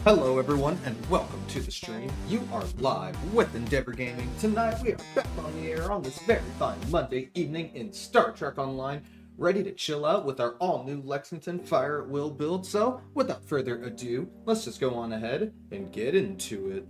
Hello everyone and welcome to the stream. You are live with Endeavor Gaming. Tonight we are back on the air on this very fine Monday evening in Star Trek Online, ready to chill out with our all-new Lexington Fire at Will build. So without further ado, let's just go on ahead and get into it.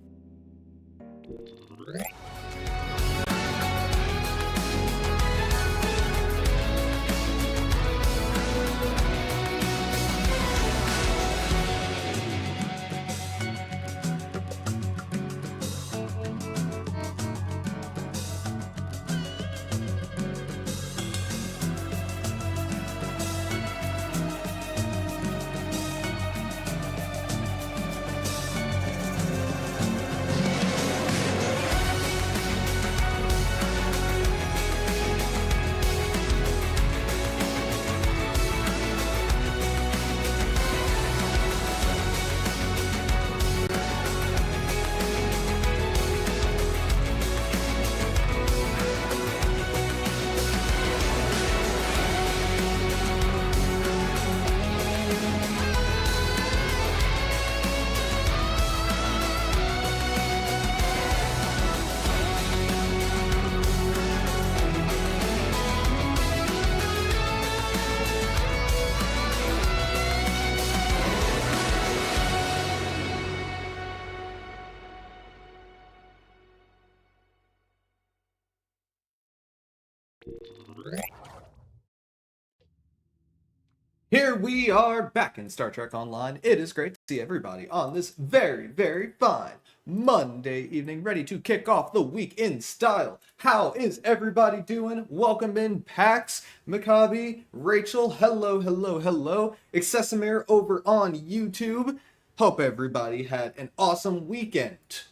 Here we are back in Star Trek Online. It is great to see everybody on this very, very fine Monday evening, ready to kick off the week in style. How is everybody doing? Welcome in, Pax, Maccabi, Rachel, hello, hello, hello, Excesimir over on YouTube. Hope everybody had an awesome weekend.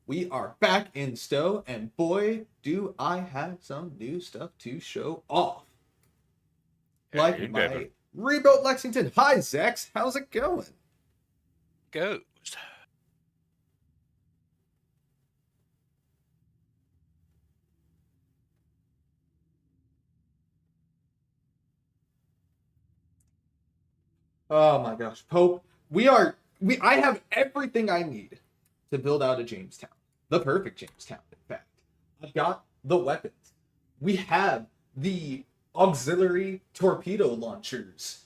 We are back in STO, and boy, do I have some new stuff to show off. Like my rebuilt Lexington. Hi, Zex. How's it going? Goes. Oh my gosh, Pope. I have everything I need to build out a Jamestown. The perfect Jamestown, in fact. I've got the weapons. We have the auxiliary torpedo launchers.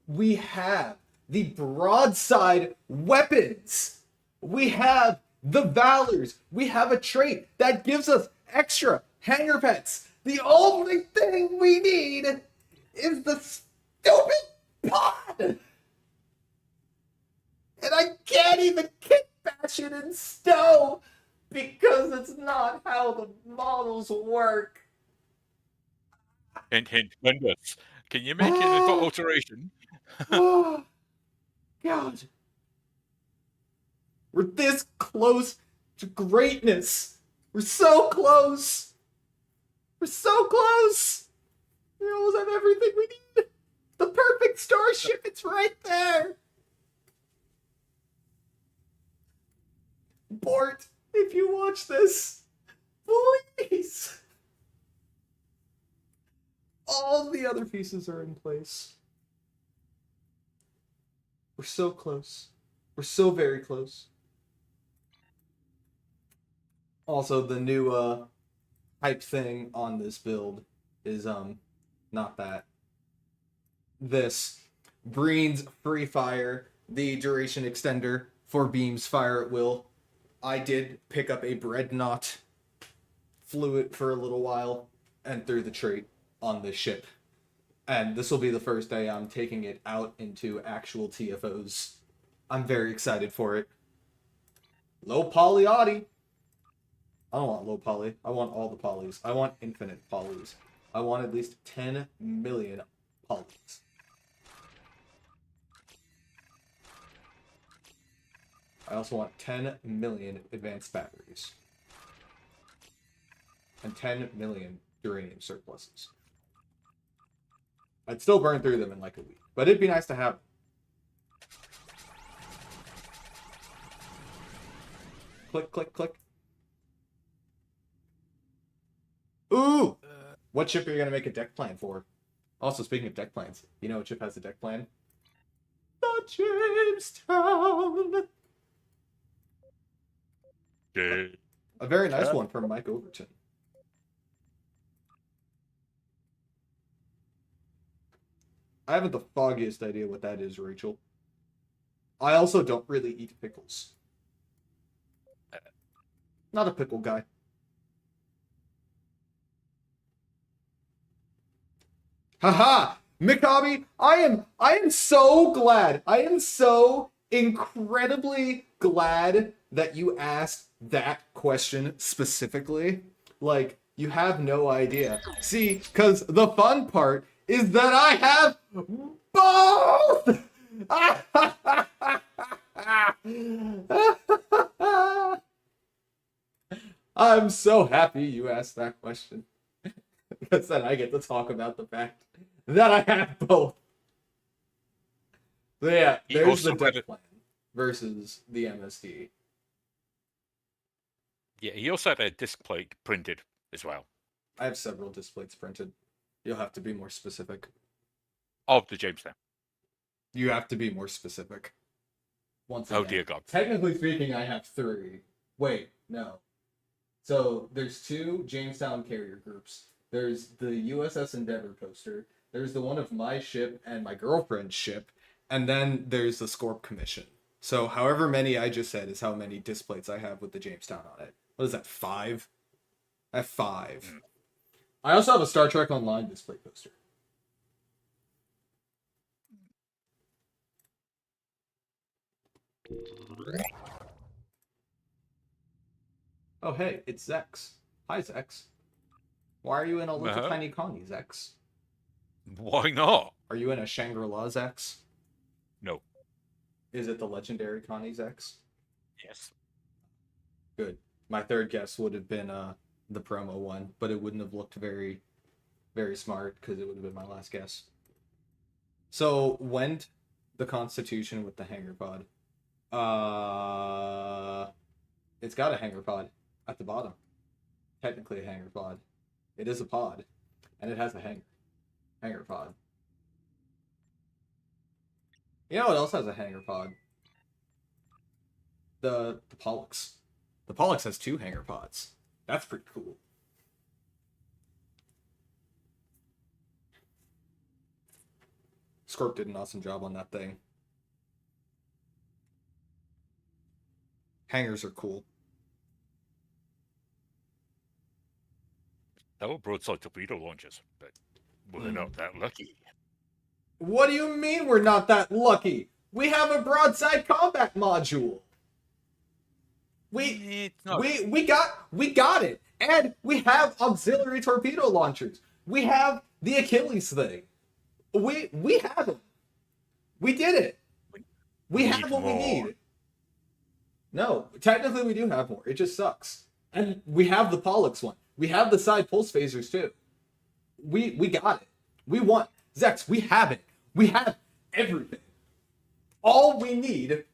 We have the broadside weapons. We have the Valors. We have a trait that gives us extra hangar pets. The only thing we need is the stupid pod. And I can't even kitbash it in STO because it's not how the models work. Hint, hint, Windows. Can you make it an alteration? Oh, God. We're this close to greatness. We're so close. We're so close. We almost have everything we need. The perfect Starship, it's right there. Bort, if you watch this, please. All the other pieces are in place. We're so close. We're so very close. Also, the new hype thing on this build is not that. This Breen's Free Fire, the duration extender for beams fire at will. I did pick up a Breadnought, flew it for a little while, and threw the trait on this ship. And this will be the first day I'm taking it out into actual TFOs. I'm very excited for it. Low poly Audi. I don't want low poly. I want all the polys. I want infinite polys. I want at least 10 million polys. I also want 10 million advanced batteries. And 10 million uranium surpluses. I'd still burn through them in like a week, but it'd be nice to have them. Click, click, click. Ooh! What ship are you going to make a deck plan for? Also, speaking of deck plans, you know what ship has a deck plan? The Jamestown! A very nice one from Mike Overton. I haven't the foggiest idea what that is, Rachel. I also don't really eat pickles. Not a pickle guy. Haha! Mikabi, I am so glad. I am so incredibly glad that you asked that question specifically. Like, you have no idea. See, because the fun part is that I have both! I'm so happy you asked that question. Because then I get to talk about the fact that I have both. So yeah, there's the deck plan versus the MSD. Yeah, he also had a disc plate printed as well. I have several disc plates printed. You'll have to be more specific. Of the Jamestown. You have to be more specific. Once again. Oh dear God. Technically speaking, I have 3. Wait, no. So there's 2 Jamestown carrier groups. There's the USS Endeavor poster. There's the one of my ship and my girlfriend's ship. And then there's the Scorp Commission. So however many I just said is how many disc plates I have with the Jamestown on it. What is that, 5? At 5. I also have a Star Trek Online display poster. Oh, hey, it's Zex. Hi, Zex. Why are you in a little tiny Connie, Zex? Why not? Are you in a Shangri-La, Zex? No. Is it the legendary Connie, Zex? Yes. Good. My third guess would have been the promo one, but it wouldn't have looked very, very smart because it would have been my last guess. So, when the Constitution with the hanger pod? It's got a hanger pod at the bottom. Technically a hanger pod. It is a pod, and it has a hanger pod. You know what else has a hanger pod? The Pollux. The Pollux has 2 hanger pods. That's pretty cool. Scorp did an awesome job on that thing. Hangers are cool. There were broadside torpedo launchers, but we're not that lucky. What do you mean we're not that lucky? We have a broadside combat module. We got it. And we have auxiliary torpedo launchers. We have the Achilles thing. We have it. We did it. We have what we need. No, technically we do have more. It just sucks. And we have the Pollux one. We have the side pulse phasers too. We got it. We want Zex. We have it. We have everything. All we need.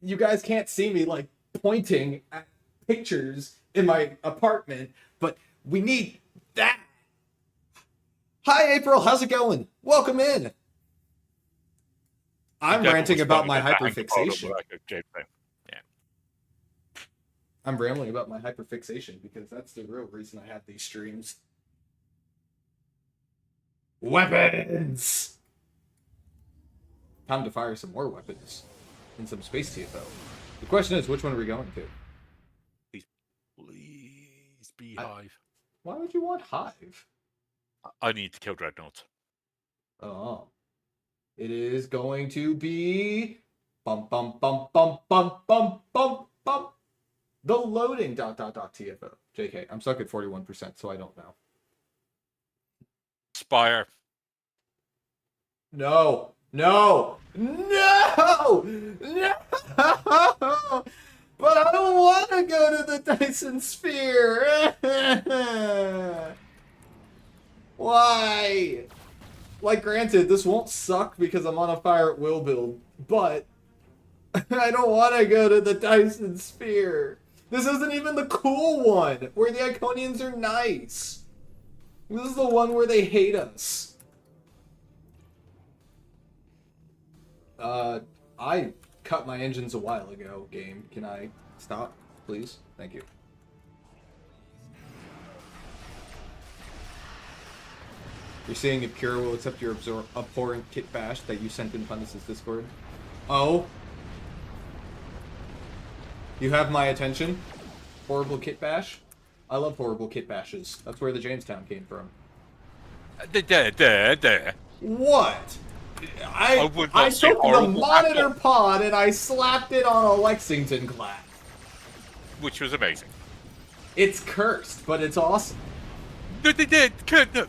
You guys can't see me like pointing at pictures in my apartment, but we need that. Hi April, how's it going? Welcome in. I'm ranting about my hyperfixation. Yeah. I'm rambling about my hyperfixation because that's the real reason I have these streams. Weapons! Time to fire some more weapons in some space TFO. The question is, which one are we going to? Please be Hive. Why would you want Hive? I need to kill Dreadnoughts. Oh. It is going to be... Bum, bum, bum, bum, bum, bum, bum, bum. The loading ... TFO. JK, I'm stuck at 41%, so I don't know. Spire. No! No! No! No! But I don't want to go to the Dyson Sphere! Why? Like, granted, this won't suck because I'm on a fire at will build, but I don't want to go to the Dyson Sphere. This isn't even the cool one, where the Iconians are nice. This is the one where they hate us. I cut my engines a while ago, game. Can I stop, please? Thank you. You're seeing if Kira will accept your abhorrent Kitbash that you sent in Pundits' Discord. Oh? You have my attention? Horrible Kitbash? I love horrible Kitbashes. That's where the Jamestown came from. What? I took the monitor pod and I slapped it on a Lexington class. Which was amazing. It's cursed, but it's awesome. No, they did. No.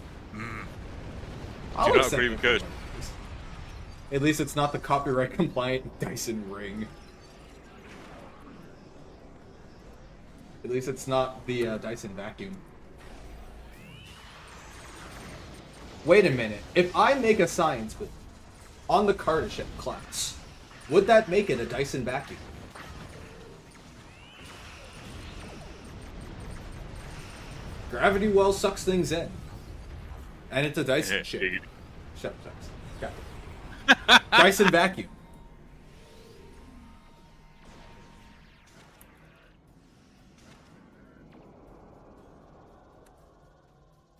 I'll Do not agree with good. At least it's not the copyright compliant Dyson ring. At least it's not the Dyson vacuum. Wait a minute. If I make a science build on the Cartership class, would that make it a Dyson vacuum? Gravity well sucks things in. And it's a Dyson shit. Shut up, Dyson. Got it. Dyson vacuum.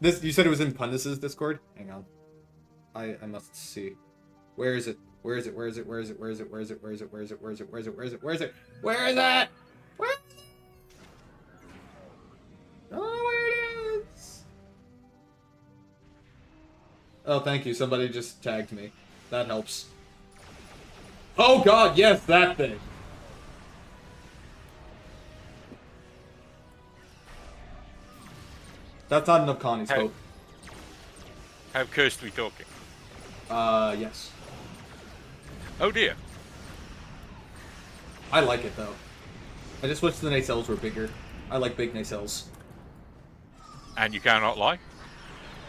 This, you said it was in Pundits' Discord? Hang on. I must see. Where is it? Where is it? Where is it? Where is it? Where is it? Where is it? Where is it? Where is it? Where is it? Where is it? Where is it? Where is it? Where is it? Where? Oh, thank you. Somebody just tagged me. That helps. Oh god, yes, that thing! That's not enough Connie's hope. How cursed are we talking? Yes. Oh dear. I like it, though. I just wish the nacelles were bigger. I like big nacelles. And you cannot lie?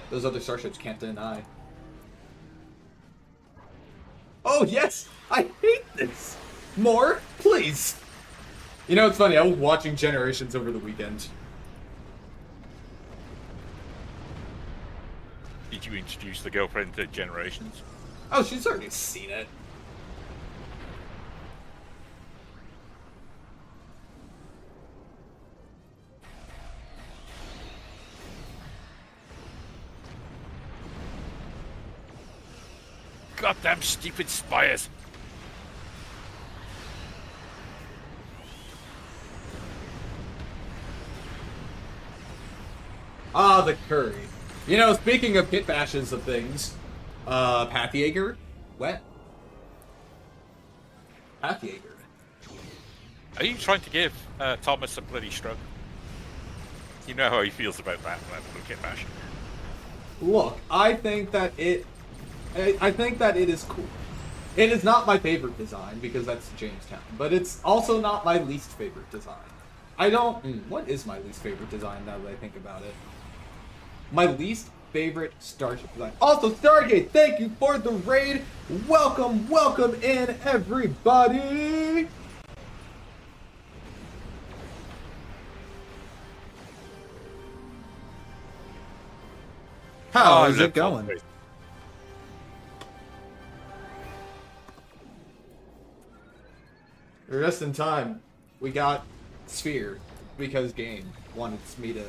Those other starships can't deny. Oh, yes! I hate this! More? Please! You know, it's funny, I was watching Generations over the weekend. Did you introduce the girlfriend to Generations? Oh, she's already seen it. Goddamn stupid spires! Ah, the curry. You know, speaking of Kitbashes of things, Pathjager? What? Pathjager. Are you trying to give Thomas a bloody stroke? You know how he feels about that Kitbash. Look, I think that it is cool. It is not my favorite design, because that's Jamestown, but it's also not my least favorite design. What is my least favorite design now that I think about it? My least favorite Starship design. Also, Stargate, thank you for the raid! Welcome, welcome in, everybody! How is it going? We're just in time. We got Sphere, because game wanted me to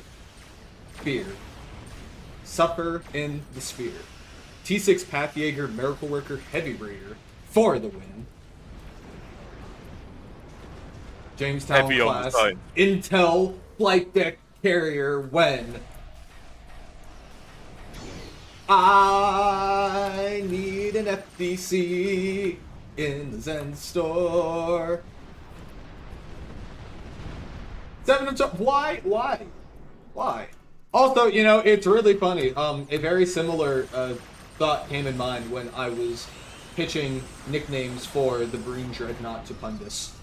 fear. Suffer in the Sphere. T6 Pathjager, Miracle Worker, Heavy Raider for the win. Jamestown Heavy class, on the side. Intel Flight Deck Carrier when I need an FDC in the Zen store. 7 of top. Why? Also, you know, it's really funny. A very similar thought came in mind when I was pitching nicknames for the Green Dreadnought to Pundus.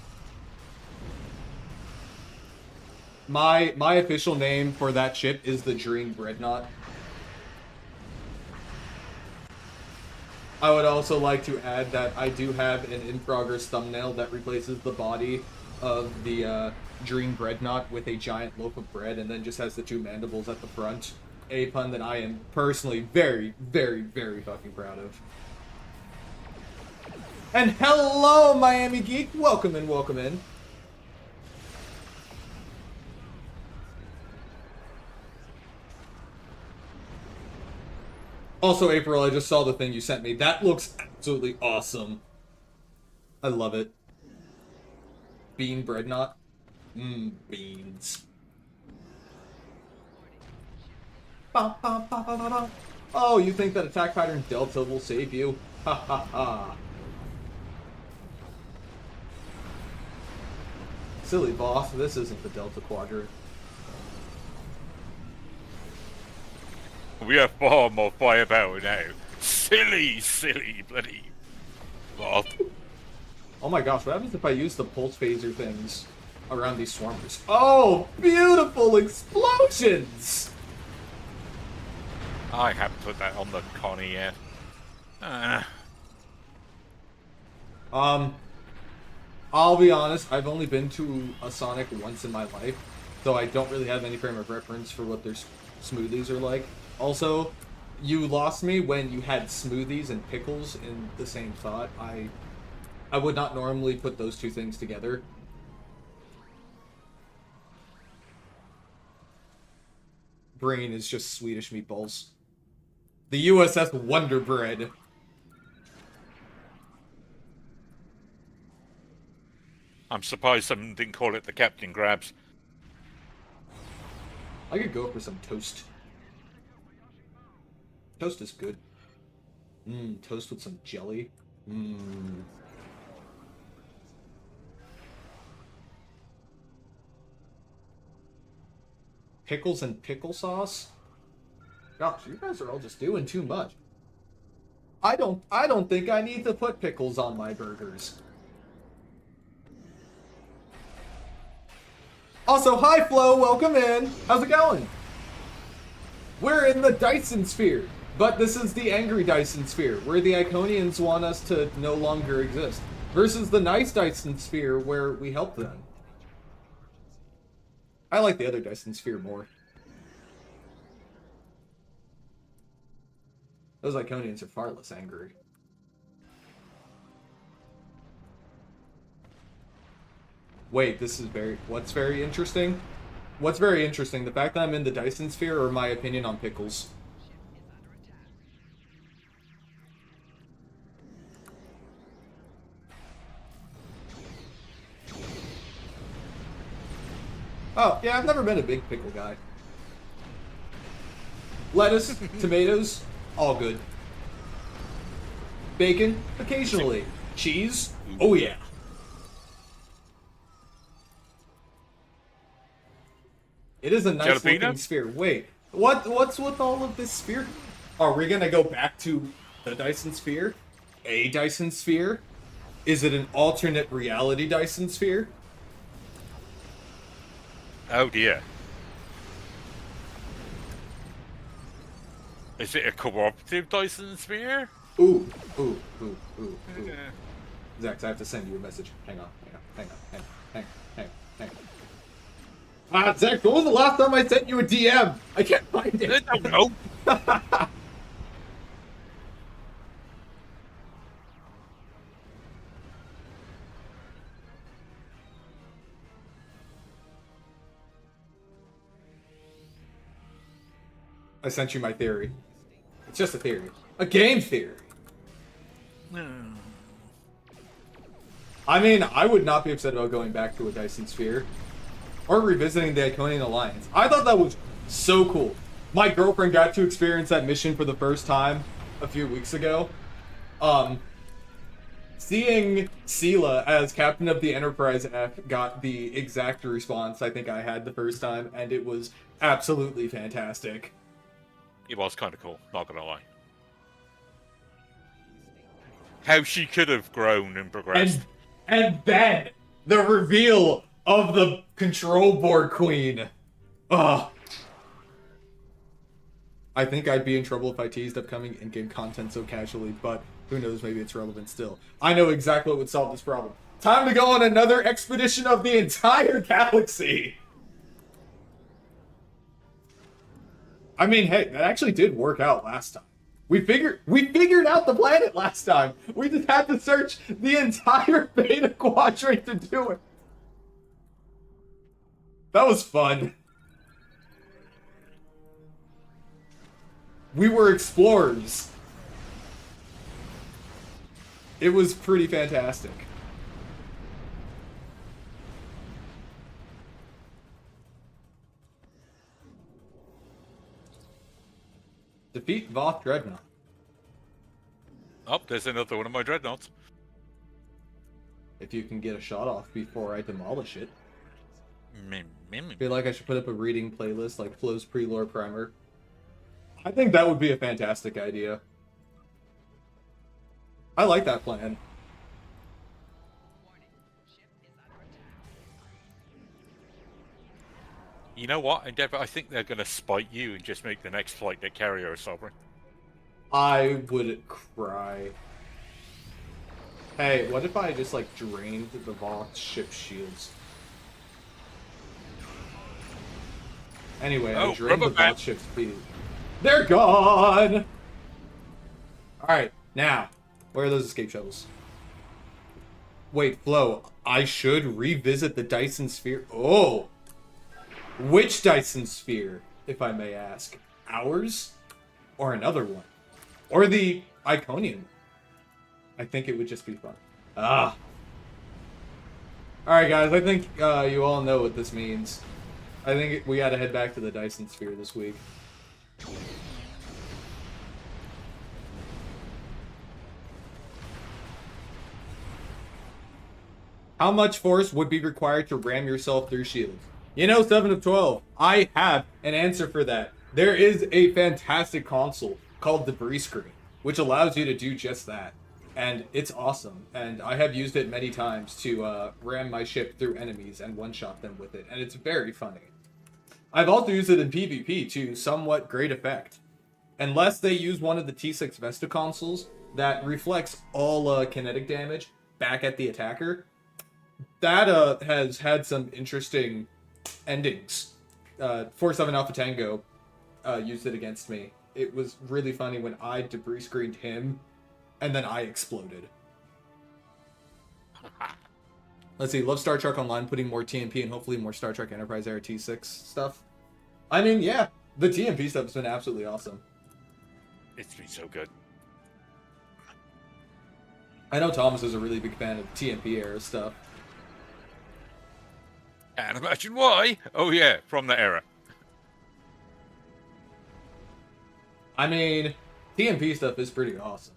My official name for that ship is the Dream Dreadnought. I would also like to add that I do have an in-progress thumbnail that replaces the body of the Dream Dreadnought with a giant loaf of bread and then just has the two mandibles at the front. A pun that I am personally very, very, very fucking proud of. And hello, Miami Geek! Welcome in, welcome in. Also, April, I just saw the thing you sent me. That looks absolutely awesome. I love it. Bean Dreadnought. Beans. Ba, ba, ba, ba, ba, ba. Oh, you think that attack pattern Delta will save you? Ha ha ha. Silly boss, this isn't the Delta Quadrant. We have far more firepower now. Silly bloody bot. Oh my gosh, what happens if I use the pulse phaser things around these swarmers? Oh, beautiful explosions! I haven't put that on the Connie yet. I'll be honest, I've only been to a Sonic once in my life, so I don't really have any frame of reference for what their smoothies are like. Also, you lost me when you had smoothies and pickles in the same thought. I would not normally put those two things together. Brain is just Swedish meatballs. The USS Wonder Bread. I'm surprised someone didn't call it the Captain Grabs. I could go for some toast. Toast is good. Toast with some jelly. Pickles and pickle sauce? Gosh, you guys are all just doing too much. I don't think I need to put pickles on my burgers. Also, hi Flo, welcome in. How's it going? We're in the Dyson sphere, but this is the angry Dyson sphere, where the Iconians want us to no longer exist, versus the nice Dyson sphere, where we help them. I like the other Dyson sphere more. Those Iconians are far less angry. Wait, this is what's very interesting? What's very interesting, the fact that I'm in the Dyson sphere or my opinion on pickles? Oh, yeah, I've never been a big pickle guy. Lettuce, tomatoes, all good. Bacon, occasionally. Cheese, oh yeah. It is a nice looking sphere. Wait, what's with all of this sphere? Are we gonna go back to the Dyson sphere? A Dyson sphere? Is it an alternate reality Dyson sphere? Oh dear. Is it a cooperative Dyson sphere? Ooh. Zax, I have to send you a message. Hang on. Zach, when was the last time I sent you a DM? I can't find it. I don't know. I sent you my theory. It's just a theory. A game theory. I mean, I would not be upset about going back to a Dyson sphere. Or revisiting the Iconian Alliance. I thought that was so cool. My girlfriend got to experience that mission for the first time a few weeks ago. Seeing Sela as captain of the Enterprise F got the exact response I think I had the first time, and it was absolutely fantastic. It was kind of cool, not gonna lie. How she could have grown and progressed. And then the reveal of the control board queen. Ugh. I think I'd be in trouble if I teased upcoming in-game content so casually, but who knows, maybe it's relevant still. I know exactly what would solve this problem. Time to go on another expedition of the entire galaxy! I mean, hey, that actually did work out last time. We figured out the planet last time. We just had to search the entire Beta Quadrant to do it. That was fun. We were explorers. It was pretty fantastic. Defeat Voth Dreadnought. Oh, there's another one of my dreadnoughts. If you can get a shot off before I demolish it. I feel like I should put up a reading playlist like Flo's Pre-Lore Primer. I think that would be a fantastic idea. I like that plan. You know what, Endeavor? I think they're going to spite you and just make the next flight that carrier a sovereign. I would cry. Hey, what if I just like drained the Voth ship shields? Anyway, I drained the Voth ship speed. They're gone! Alright, now, where are those escape shuttles? Wait, Flo, I should revisit the Dyson sphere. Oh! Which Dyson sphere, if I may ask? Ours? Or another one? Or the Iconian? I think it would just be fun. Ah. Alright guys, I think you all know what this means. I think we gotta head back to the Dyson sphere this week. How much force would be required to ram yourself through shields? You know, 7 of 12, I have an answer for that. There is a fantastic console called Debris Screen, which allows you to do just that. And it's awesome. And I have used it many times to ram my ship through enemies and one-shot them with it. And it's very funny. I've also used it in PvP to somewhat great effect. Unless they use one of the T6 Vesta consoles that reflects all kinetic damage back at the attacker, that has had some interesting endings. 4-7 Alpha Tango used it against me. It was really funny when I debris screened him, and then I exploded. Let's see, love Star Trek Online, putting more TMP and hopefully more Star Trek Enterprise Era T6 stuff. I mean, yeah, the TMP stuff has been absolutely awesome. It's been so good. I know Thomas is a really big fan of TMP era stuff. Can't imagine why. Oh yeah, from that era. I mean, TMP stuff is pretty awesome.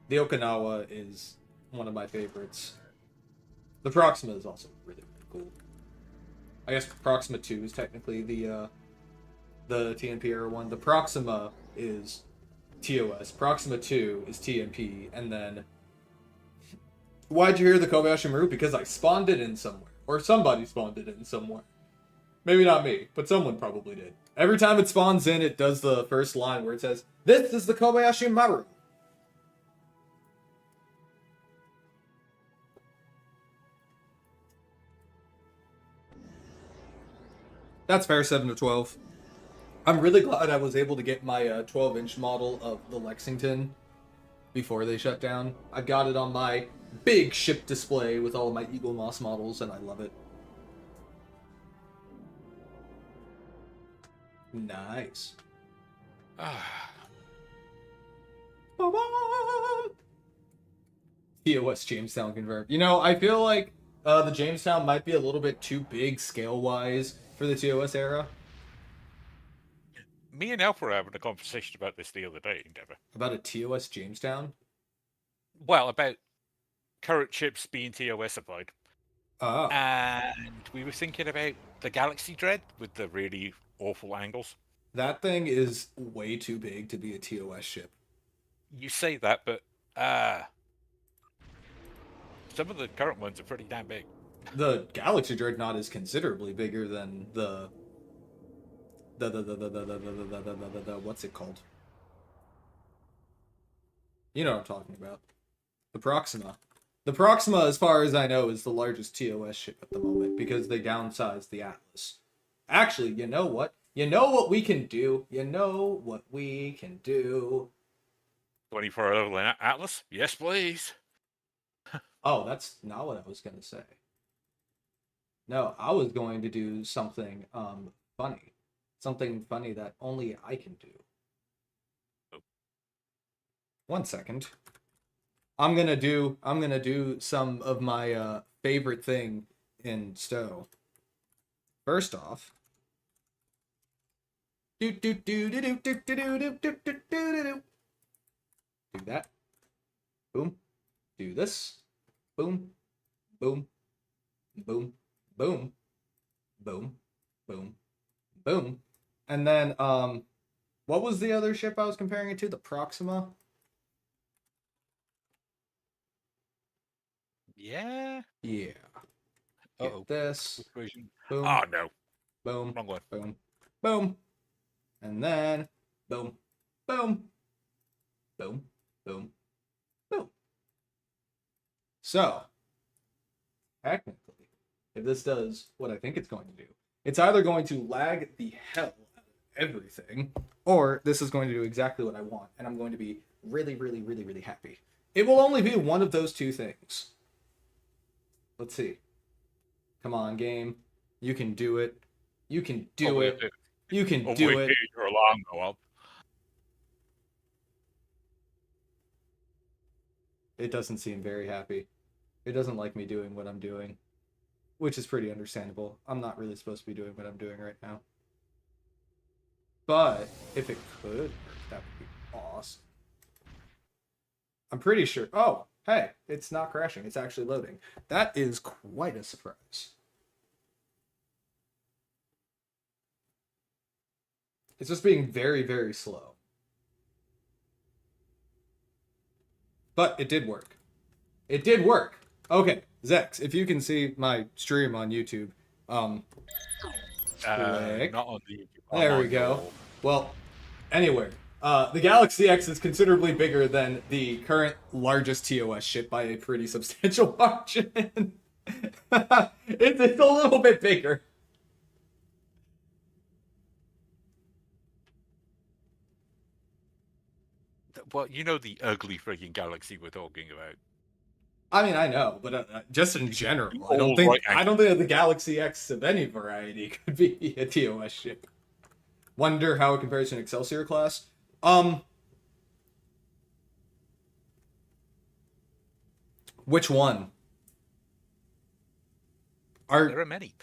The Okinawa is one of my favorites. The Proxima is also really, really cool. I guess Proxima 2 is technically the TMP era one. The Proxima is TOS. Proxima 2 is TMP, and then... Why'd you hear the Kobayashi Maru? Because I spawned it in somewhere. Or somebody spawned it in somewhere. Maybe not me, but someone probably did. Every time it spawns in, it does the first line where it says, "This is the Kobayashi Maru." That's fair, 7 of 12. I'm really glad I was able to get my 12-inch model of the Lexington before they shut down. I got it on my big ship display with all of my Eagle Moss models, and I love it. Nice. TOS Jamestown confirmed. You know, I feel like the Jamestown might be a little bit too big scale-wise for the TOS era. Me and Alpha were having a conversation about this the other day, Endeavour. About a TOS Jamestown? Well, about current chips being TOS applied. Ah. And we were thinking about the Galaxy Dread with the really awful angles. That thing is way too big to be a TOS ship. You say that, but some of the current ones are pretty damn big. The Galaxy Dreadnought is considerably bigger than the what's it called? You know what I'm talking about. The Proxima. The Proxima, as far as I know, is the largest TOS ship at the moment because they downsized the Atlas. Actually, you know what? You know what we can do? You know what we can do? 24 level Atlas? Yes, please. Oh, that's not what I was going to say. No, I was going to do something funny. Something funny that only I can do. Oh. 1 second. I'm gonna do some of my favorite thing in STO. First off, do that. Boom. Do this. Boom. Boom. Boom. Boom. Boom. Boom. Boom. And then what was the other ship I was comparing it to? The Proxima? Yeah. Yeah. Get this. Boom. Boom. Oh no. Boom. Wrong one. Boom. Boom. And then boom. Boom. Boom. Boom. Boom. So, technically, if this does what I think it's going to do, it's either going to lag the hell out of everything, or this is going to do exactly what I want, and I'm going to be really, really, really, really happy. It will only be one of those two things. Let's see. Come on, game. You can do it. You can do it. You can do it. Your alarm go up. It doesn't seem very happy. It doesn't like me doing what I'm doing, which is pretty understandable. I'm not really supposed to be doing what I'm doing right now. But if it could work, that would be awesome. I'm pretty sure. Oh, hey, it's not crashing. It's actually loading. That is quite a surprise. It's just being very, very slow. But it did work. It did work. Okay, Zex, if you can see my stream on YouTube, click. Not on the YouTube. There we go. Well, anyway, the Galaxy X is considerably bigger than the current largest TOS ship by a pretty substantial margin. It's a little bit bigger. Well, you know the ugly freaking galaxy we're talking about. I mean, I know, but just in general, I All don't think right, I don't think the Galaxy X of any variety could be a TOS ship. Wonder how it compares to an Excelsior class. Which one? There are many.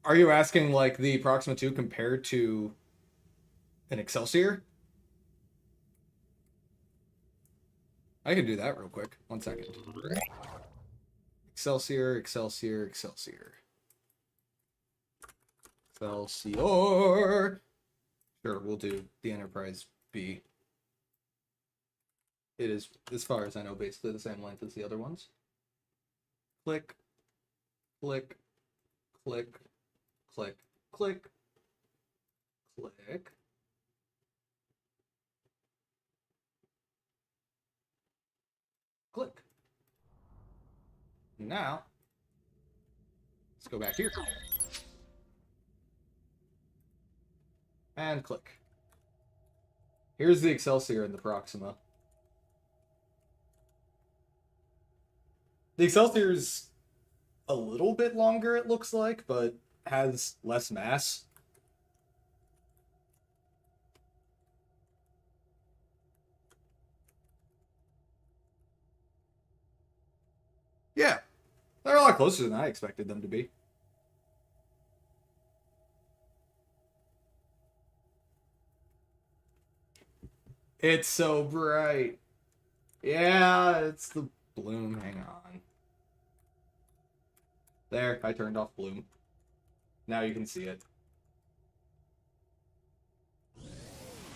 Are you asking like the Proxima 2 compared to an Excelsior? I can do that real quick. 1 second. Excelsior, Excelsior, Excelsior. Excelsior! Sure, we'll do the Enterprise B. It is, as far as I know, basically the same length as the other ones. Click, click, click, click, click, click. Click. Now, let's go back here. And click. Here's the Excelsior and the Proxima. The Excelsior's a little bit longer, it looks like, but has less mass. Yeah, they're a lot closer than I expected them to be. It's so bright. Yeah, it's the bloom. Hang on. There, I turned off bloom. Now you can see it.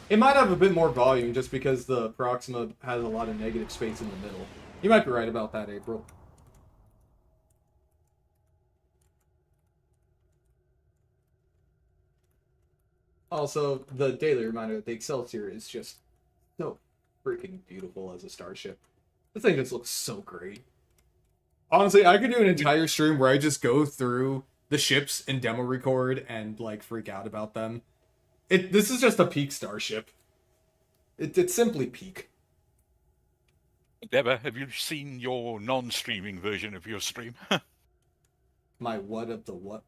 It might have a bit more volume just because the Proxima has a lot of negative space in the middle. You might be right about that, April. Also, the daily reminder that the Excelsior is just so freaking beautiful as a starship. The thing just looks so great. Honestly, I could do an entire stream where I just go through the ships and demo record and like freak out about them. This is just a peak starship. It's simply peak. Deborah, have you seen your non-streaming version of your stream? My what of the what?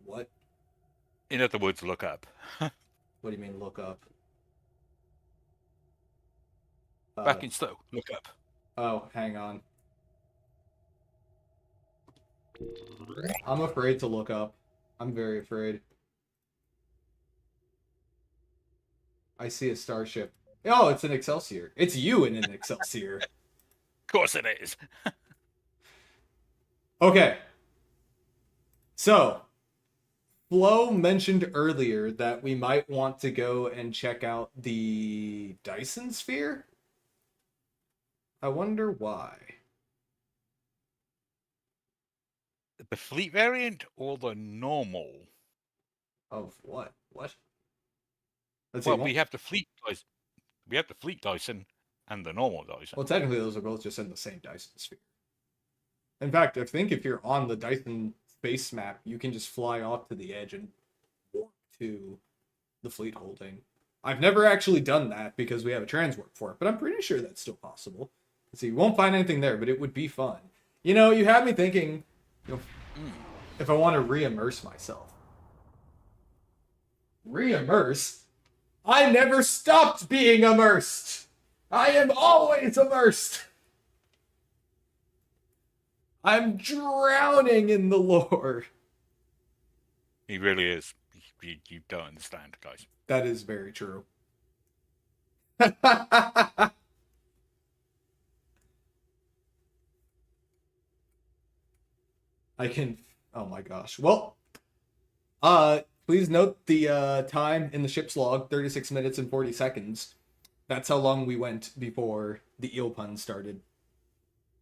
In other words, look up. What do you mean look up? Back in STO, look up. Oh, hang on. I'm afraid to look up. I'm very afraid. I see a starship. Oh, it's an Excelsior. It's you in an Excelsior. Of course it is. Okay. So, Flo mentioned earlier that we might want to go and check out the Dyson sphere. I wonder why. The fleet variant or the normal? Of what? What? Well, we have the fleet Dyson. We have the fleet Dyson and the normal Dyson. Well, technically, those are both just in the same Dyson sphere. In fact, I think if you're on the Dyson space map, you can just fly off to the edge and warp to the fleet holding. I've never actually done that because we have a transwarp for it, but I'm pretty sure that's still possible. So you won't find anything there, but it would be fun. You know, you had me thinking, if I want to re-immerse myself. Re-immerse? I never stopped being immersed! I am always immersed! I'm drowning in the lore. He really is. You don't understand, guys. That is very true. I can. Oh my gosh. Well, please note the time in the ship's log: 36 minutes and 40 seconds. That's how long we went before the eel pun started.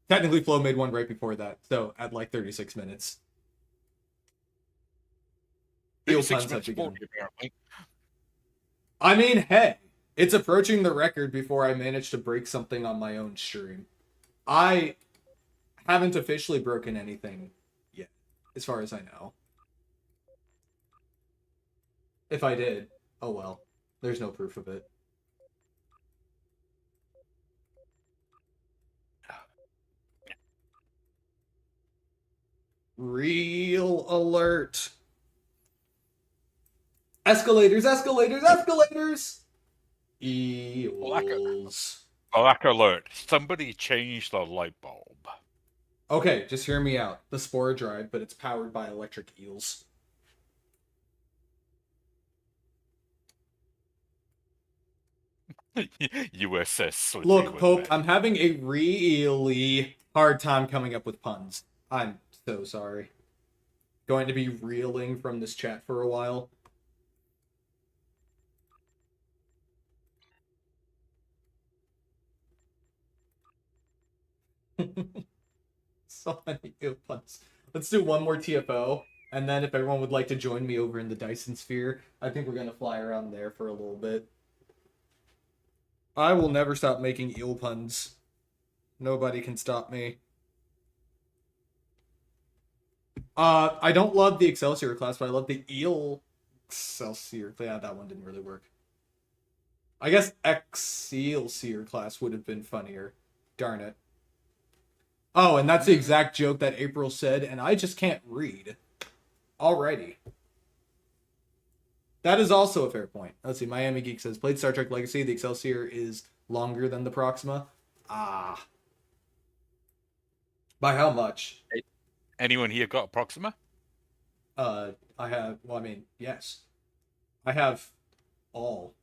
Technically, Flo made one right before that, so at like 36 minutes. Eel puns have begun. Apparently. I mean, hey, it's approaching the record before I managed to break something on my own stream. I haven't officially broken anything yet, as far as I know. If I did, oh well. There's no proof of it. Real alert. Escalators, escalators, escalators! Eels. Black alert. Somebody changed the light bulb. Okay, just hear me out. The Spore drive, but it's powered by electric eels. USS Sleepy Look, Pope, Man. I'm having a really hard time coming up with puns. I'm so sorry. Going to be reeling from this chat for a while. So many good puns. Let's do one more TFO, and then if everyone would like to join me over in the Dyson sphere, I think we're going to fly around there for a little bit. I will never stop making eel puns. Nobody can stop me. I don't love the Excelsior class, but I love the eel Excelsior. Yeah, that one didn't really work. I guess Excelsior class would have been funnier. Darn it. Oh, and that's the exact joke that April said, and I just can't read. Alrighty. That is also a fair point. Let's see, Miami Geek says, played Star Trek Legacy, the Excelsior is longer than the Proxima. Ah. By how much? Anyone here got a Proxima? I have, well, I mean, yes. I have all.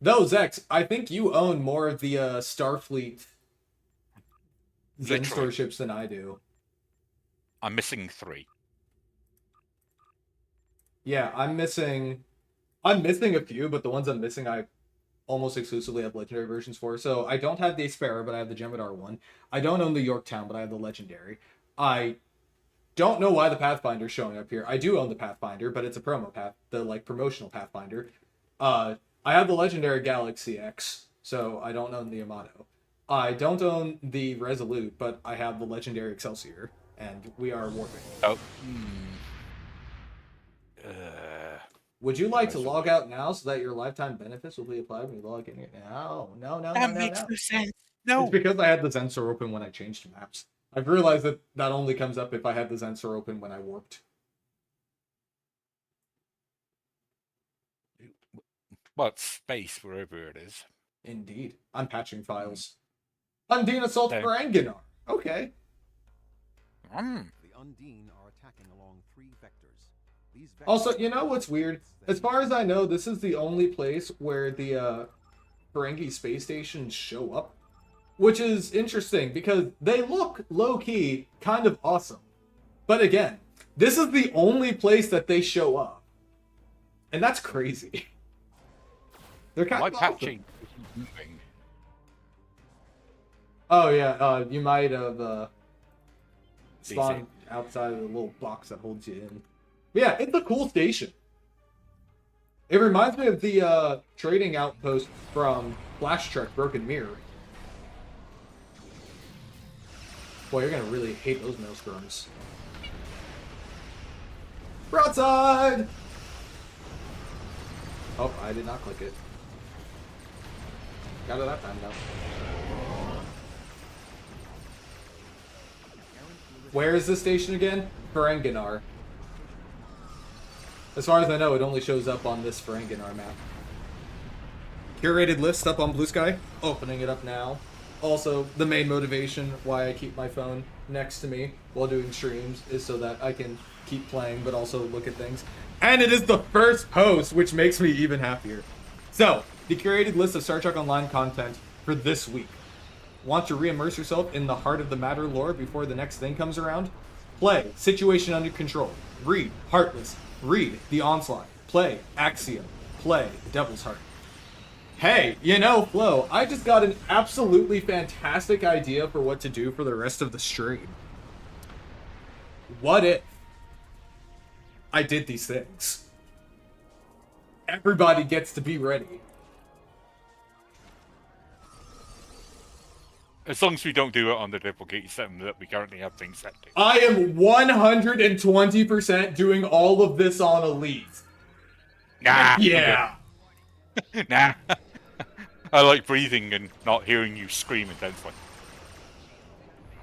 Though, Zex, I think you own more of the Starfleet Zen Starships than I do. I'm missing 3. Yeah, I'm missing a few, but the ones I'm missing I almost exclusively have legendary versions for. So I don't have the Aspera, but I have the Jem'Hadar one. I don't own the Yorktown, but I have the legendary. I don't know why the Pathfinder's showing up here. I do own the Pathfinder, but it's a promo path, the like promotional Pathfinder. I have the legendary Galaxy X, so I don't own the Amato. I don't own the Resolute, but I have the legendary Excelsior, and we are warping. Oh. Would you like to log out now so that your lifetime benefits will be applied when you log in here? No. That makes no sense. No. It's because I had the Zensor open when I changed maps. I've realized that that only comes up if I had the Zensor open when I warped. Well, it's space wherever it is. Indeed. I'm patching files. Undine assault for Anganar. Okay. The Undine are attacking along 3 vectors. These vectors Also, you know what's weird? As far as I know, this is the only place where the Ferengi space stations show up. Which is interesting because they look low-key kind of awesome. But again, this is the only place that they show up. And that's crazy. They're kind of awesome. Patching isn't moving. Oh yeah, you might have spawned outside of the little box that holds you in. But yeah, it's a cool station. It reminds me of the trading outpost from Flash Trek Broken Mirror. Boy, you're gonna really hate those maelstroms. Broadside! Oh, I did not click it. Got it that time though. Where is this station again? Ferenginar. As far as I know, it only shows up on this Ferenginar map. Curated list up on Blue Sky. Opening it up now. Also, the main motivation why I keep my phone next to me while doing streams is so that I can keep playing but also look at things. And it is the first post, which makes me even happier. So, the curated list of Star Trek Online content for this week. Want to re-immerse yourself in the heart of the matter lore before the next thing comes around? Play Situation Under Control. Read Heartless. Read The Onslaught. Play Axiom. Play Devil's Heart. Hey, you know, Flo, I just got an absolutely fantastic idea for what to do for the rest of the stream. What if I did these things? Everybody gets to be ready. As long as we don't do it on the difficulty setting that we currently have things set to. I am 120% doing all of this on Elite. Nah. Yeah. Nah. I like breathing and not hearing you scream intensely.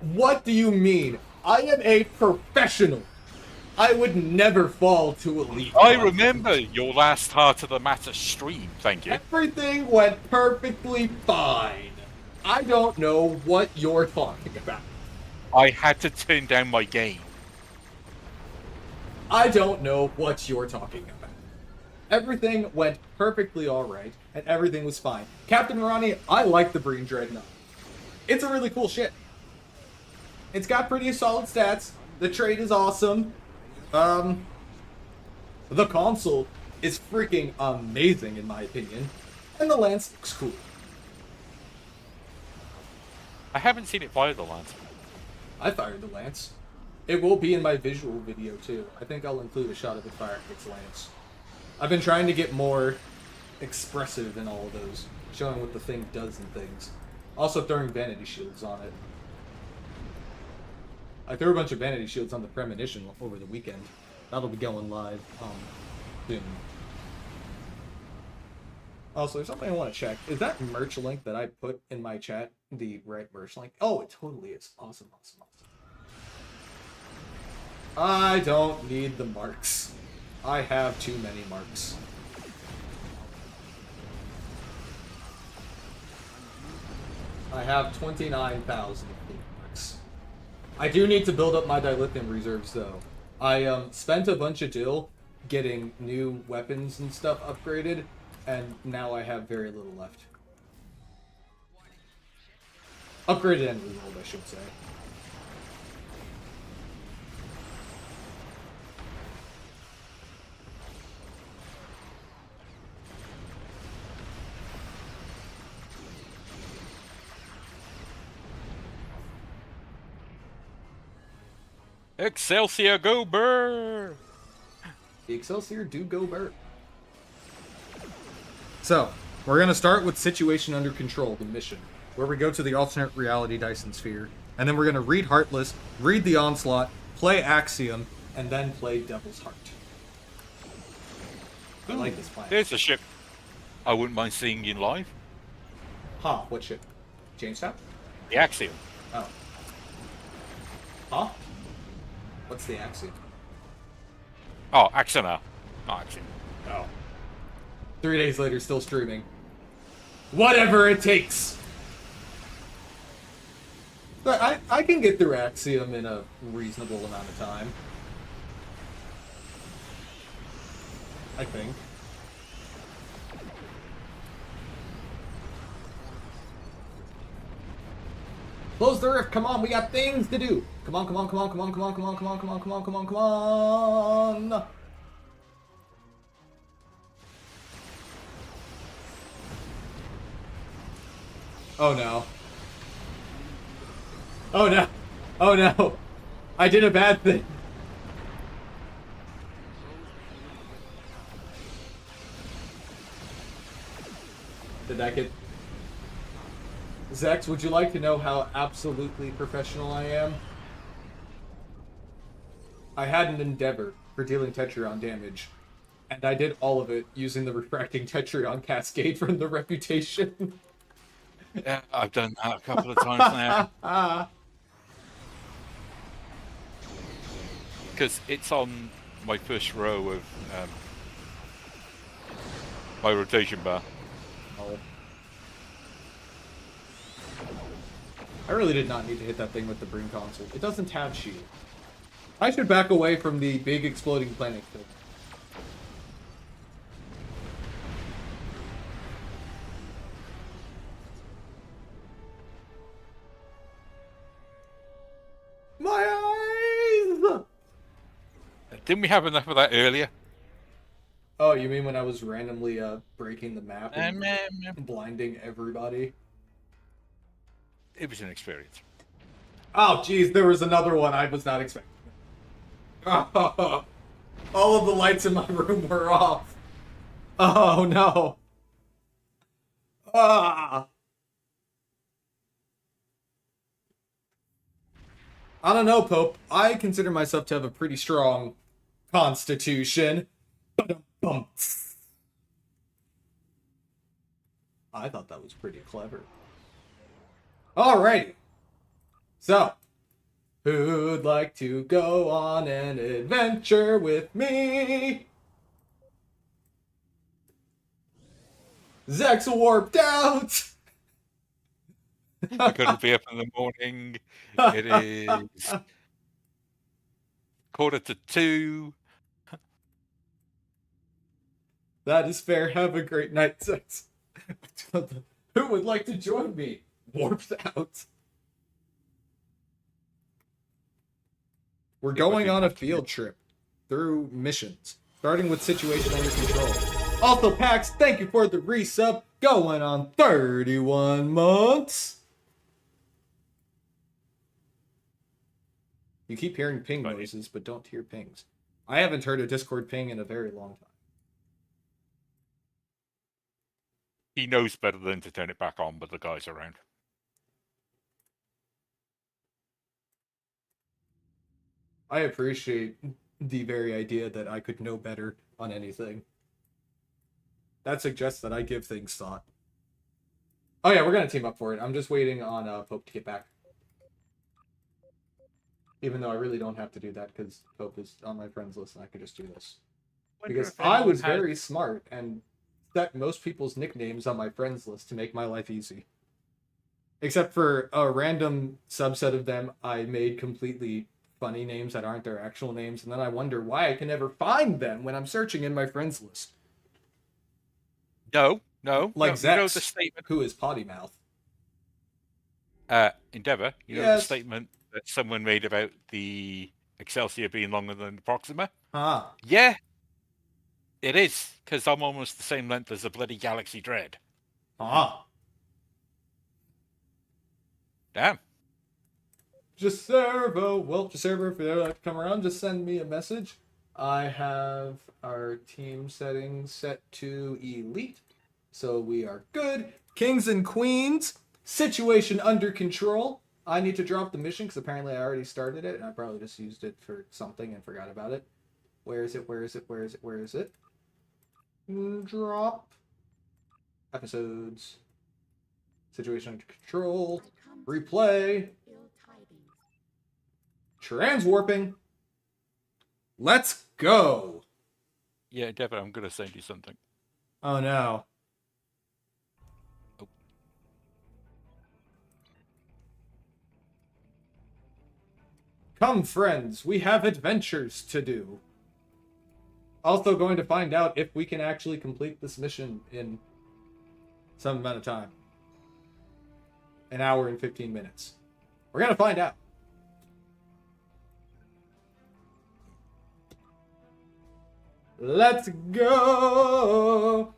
What do you mean? I am a professional. I would never fall to Elite. I remember your last Heart of the Matter stream, thank you. Everything went perfectly fine. I don't know what you're talking about. I had to turn down my game. I don't know what you're talking about. Everything went perfectly alright, and everything was fine. Captain Ronnie, I like the Breen Dreadnought. It's a really cool ship. It's got pretty solid stats. The trade is awesome. The console is freaking amazing in my opinion. And the lance looks cool. I haven't seen it fire the lance. I fired the lance. It will be in my visual video too. I think I'll include a shot of it firing its lance. I've been trying to get more expressive in all of those, showing what the thing does and things. Also throwing vanity shields on it. I threw a bunch of vanity shields on the Premonition over the weekend. That'll be going live soon. Also, there's something I want to check. Is that merch link that I put in my chat the right merch link? Oh, it totally is. Awesome, awesome, awesome. I don't need the marks. I have too many marks. I have 29,000 marks. I do need to build up my dilithium reserves, though. I spent a bunch of dill getting new weapons and stuff upgraded, and now I have very little left. Upgraded and rerolled, I should say. Excelsior go burr! The Excelsior do go bird. So, we're going to start with Situation Under Control, the mission, where we go to the alternate reality Dyson sphere, and then we're going to read Heartless, read the Onslaught, play Axiom, and then play Devil's Heart. I like this plan. There's a ship I wouldn't mind seeing in live. Huh, what ship? Jamestown? The Axiom. Oh. Huh? What's the Axiom? Oh, Axiom. Not Axiom. Oh. 3 days later, still streaming. Whatever it takes! But I can get through Axiom in a reasonable amount of time. I think. Close the rift, come on, we got things to do! Come on, come on, come on, come on, come on, come on, come on, come on, come on, come on, come on! Oh no. Oh no. Oh no. I did a bad thing. Did that get... Zex, would you like to know how absolutely professional I am? I had an endeavor for dealing Tetrion damage, and I did all of it using the refracting Tetrion cascade from the Reputation. Yeah, I've done that a couple of times now. Because it's on my first row of my rotation bar. Oh. I really did not need to hit that thing with the Breen console. It doesn't have shield. I should back away from the big exploding planet thing. Didn't we have enough of that earlier? Oh, you mean when I was randomly breaking the map and Um, blinding everybody? it was an experience. Oh, geez, there was another one I was not expecting. Oh, all of the lights in my room were off. Oh, no. Ah. I don't know, Pope. I consider myself to have a pretty strong constitution. Ba-dum-bum. I thought that was pretty clever. Alrighty. So, who'd like to go on an adventure with me? Zach's warped out! I couldn't be up in the morning. It is 1:45. That is fair. Have a great night, Zex. Who would like to join me? Warped out. We're going on a field trip through missions, starting with situation under control. Also, Pax, thank you for the resub. Going on 31 months. You keep hearing ping noises, but don't hear pings. I haven't heard a Discord ping in a very long time. He knows better than to turn it back on with the guys around. I appreciate the very idea that I could know better on anything. That suggests that I give things thought. Oh yeah, we're gonna team up for it. I'm just waiting on Pope to get back. Even though I really don't have to do that because Pope is on my friends list and I could just do this. Because I was very smart and set most people's nicknames on my friends list to make my life easy. Except for a random subset of them, I made completely funny names that aren't their actual names, and then I wonder why I can never find them when I'm searching in my friends list. No. Like no, Zex, you know the statement. who is potty mouth. Endeavour, you know the statement that someone made about the Excelsior being longer than the Proxima? Ah. Yeah, it is, because I'm almost the same length as the bloody Galaxy Dread. Ah. Damn. Just servo. Well, just servo, if you'd like to come around, just send me a message. I have our team settings set to elite, so we are good. Kings and queens, situation under control. I need to drop the mission because apparently I already started it and I probably just used it for something and forgot about it. Where is it? Drop. Episodes. Situation under control. Replay. Transwarping. Let's go. Yeah, Endeavour, I'm going to send you something. Oh no. Oh. Come, friends, we have adventures to do. Also going to find out if we can actually complete this mission in some amount of time. An hour and 15 minutes. We're going to find out. Let's go!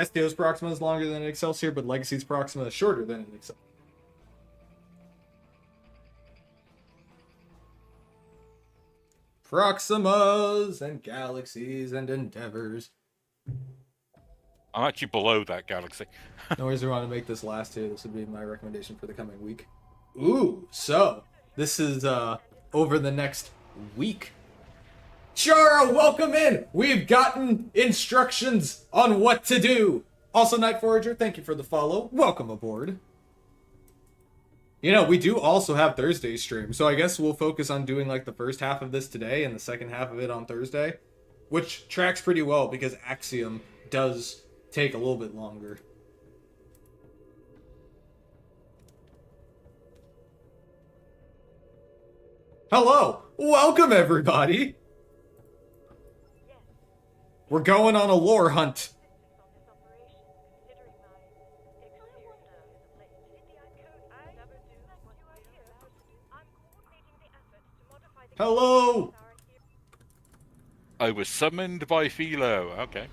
STO's Proxima is longer than an Excelsior, but Legacy's Proxima is shorter than an Excelsior. Proximas and galaxies and endeavors. I'm actually below that galaxy. No worries, we want to make this last here. This would be my recommendation for the coming week. Ooh, so this is over the next week. Chara, welcome in! We've gotten instructions on what to do. Also, Night Forager, thank you for the follow. Welcome aboard. You know, we do also have Thursday stream, so I guess we'll focus on doing like the first half of this today and the second half of it on Thursday, which tracks pretty well because Axiom does take a little bit longer. Hello! Welcome, everybody! We're going on a lore hunt. Hello! I was summoned by Philo. Okay.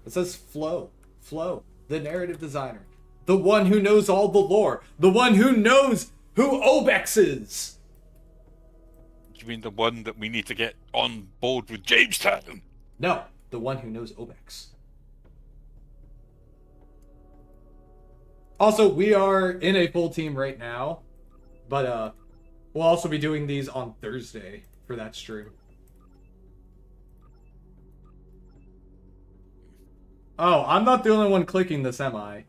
It says Flo. Flo, the narrative designer. The one who knows all the lore. The one who knows who Obex is. You mean the one that we need to get on board with Jamestown? No, the one who knows Obex. Also, we are in a full team right now, but we'll also be doing these on Thursday for that stream. Oh, I'm not the only one clicking this, am I?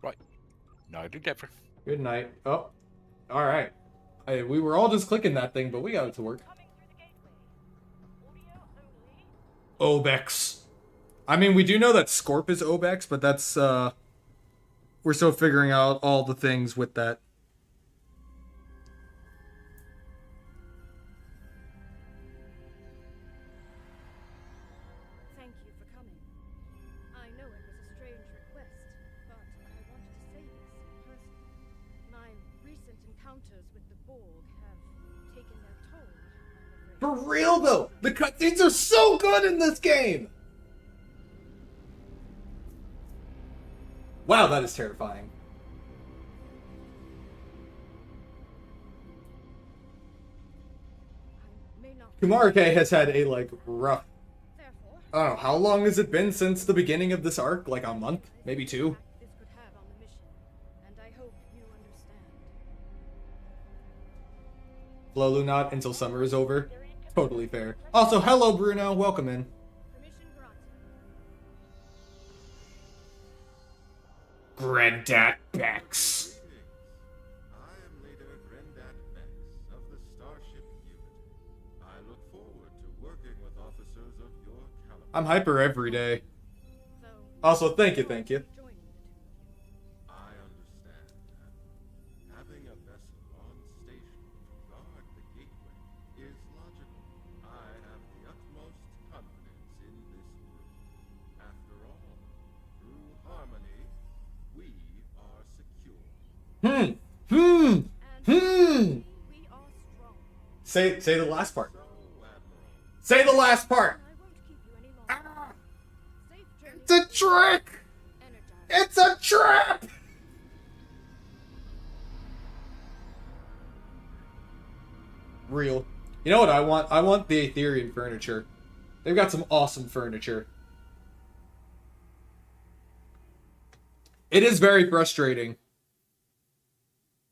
Right. No, I did get for. Good night. Oh, all right. Hey, we were all just clicking that thing, but we got it to work. Obex. I mean, we do know that Scorp is Obex, but that's, we're still figuring out all the things with that. Thank you for coming. I know it was a strange request, but I wanted to say this in person. My recent encounters with the Borg have taken their toll, I'm afraid. For real, though! The cutscenes are so good in this game! Wow, that is terrifying. I may not. Kumarake has had a, like, rough... Therefore, I don't know, how long has it been since the beginning of this arc? Like a month? Maybe 2? this could have on the mission, and I hope you understand. Flolu not until summer is over. Totally fair. Also, hello Bruno, welcome in. Permission granted. Granddad Bex. I am Leader Grendat Bex of the Starship Unit. I look forward to working with officers of your caliber. I'm hyper every day. So, Also, thank you. joining the two of you. I understand that having a vessel on station to guard the gateway is logical. I have the utmost confidence in this group. After all, through harmony, we are secure. And we are strong. Say the last part. So, Admiral, Say the last part. I won't keep you any longer. Safe journey. It's a trick. Energize. It's a trap. Real. You know what I want? I want the Aetherian furniture. They've got some awesome furniture. It is very frustrating.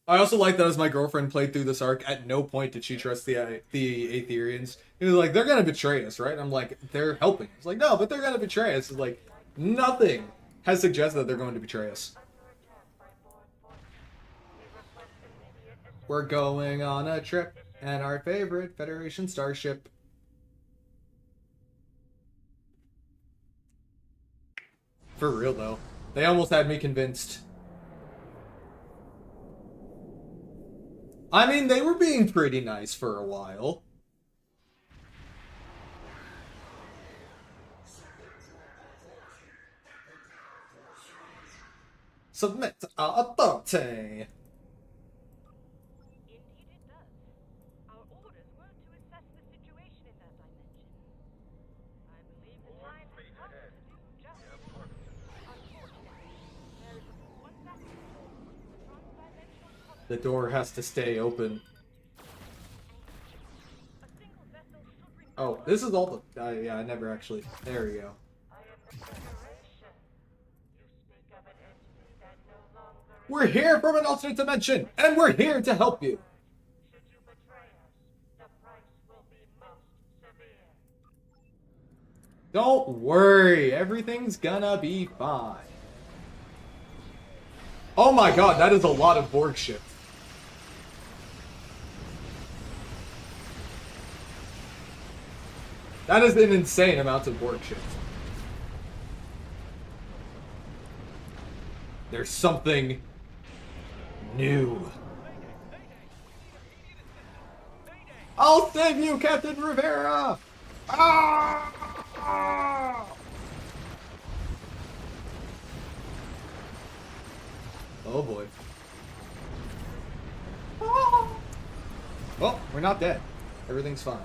I also like that as my girlfriend played through this arc, at no point did she trust the Aetherians. He was like, they're gonna betray us, right? I'm like, they're helping. It's like, no, but they're gonna betray us. It's like, nothing has suggested that they're going to betray us. We're going on a trip, and our favorite Federation Starship. For real, though. They almost had me convinced. I mean, they were being pretty nice for a while. Submit to our authority. Indeed it does. Our orders were to assess the situation in that dimension. I believe the time has come to do just that. Unfortunately, there is one last door to a trans-dimensional The door has to stay open. A single vessel should remain. Oh, this is all the... yeah, I never actually... There we go. I am the Federation. You speak of an entity that no longer We're here from an alternate dimension, and we're here to help you. should you betray us, the price will be most severe. Don't worry, everything's gonna be fine. Oh my god, that is a lot of Borg shit. That is an insane amount of Borg shit. There's something new. I'll save you, Captain Rivera! Ah! Ah! Oh boy. Well, we're not dead. Everything's fine.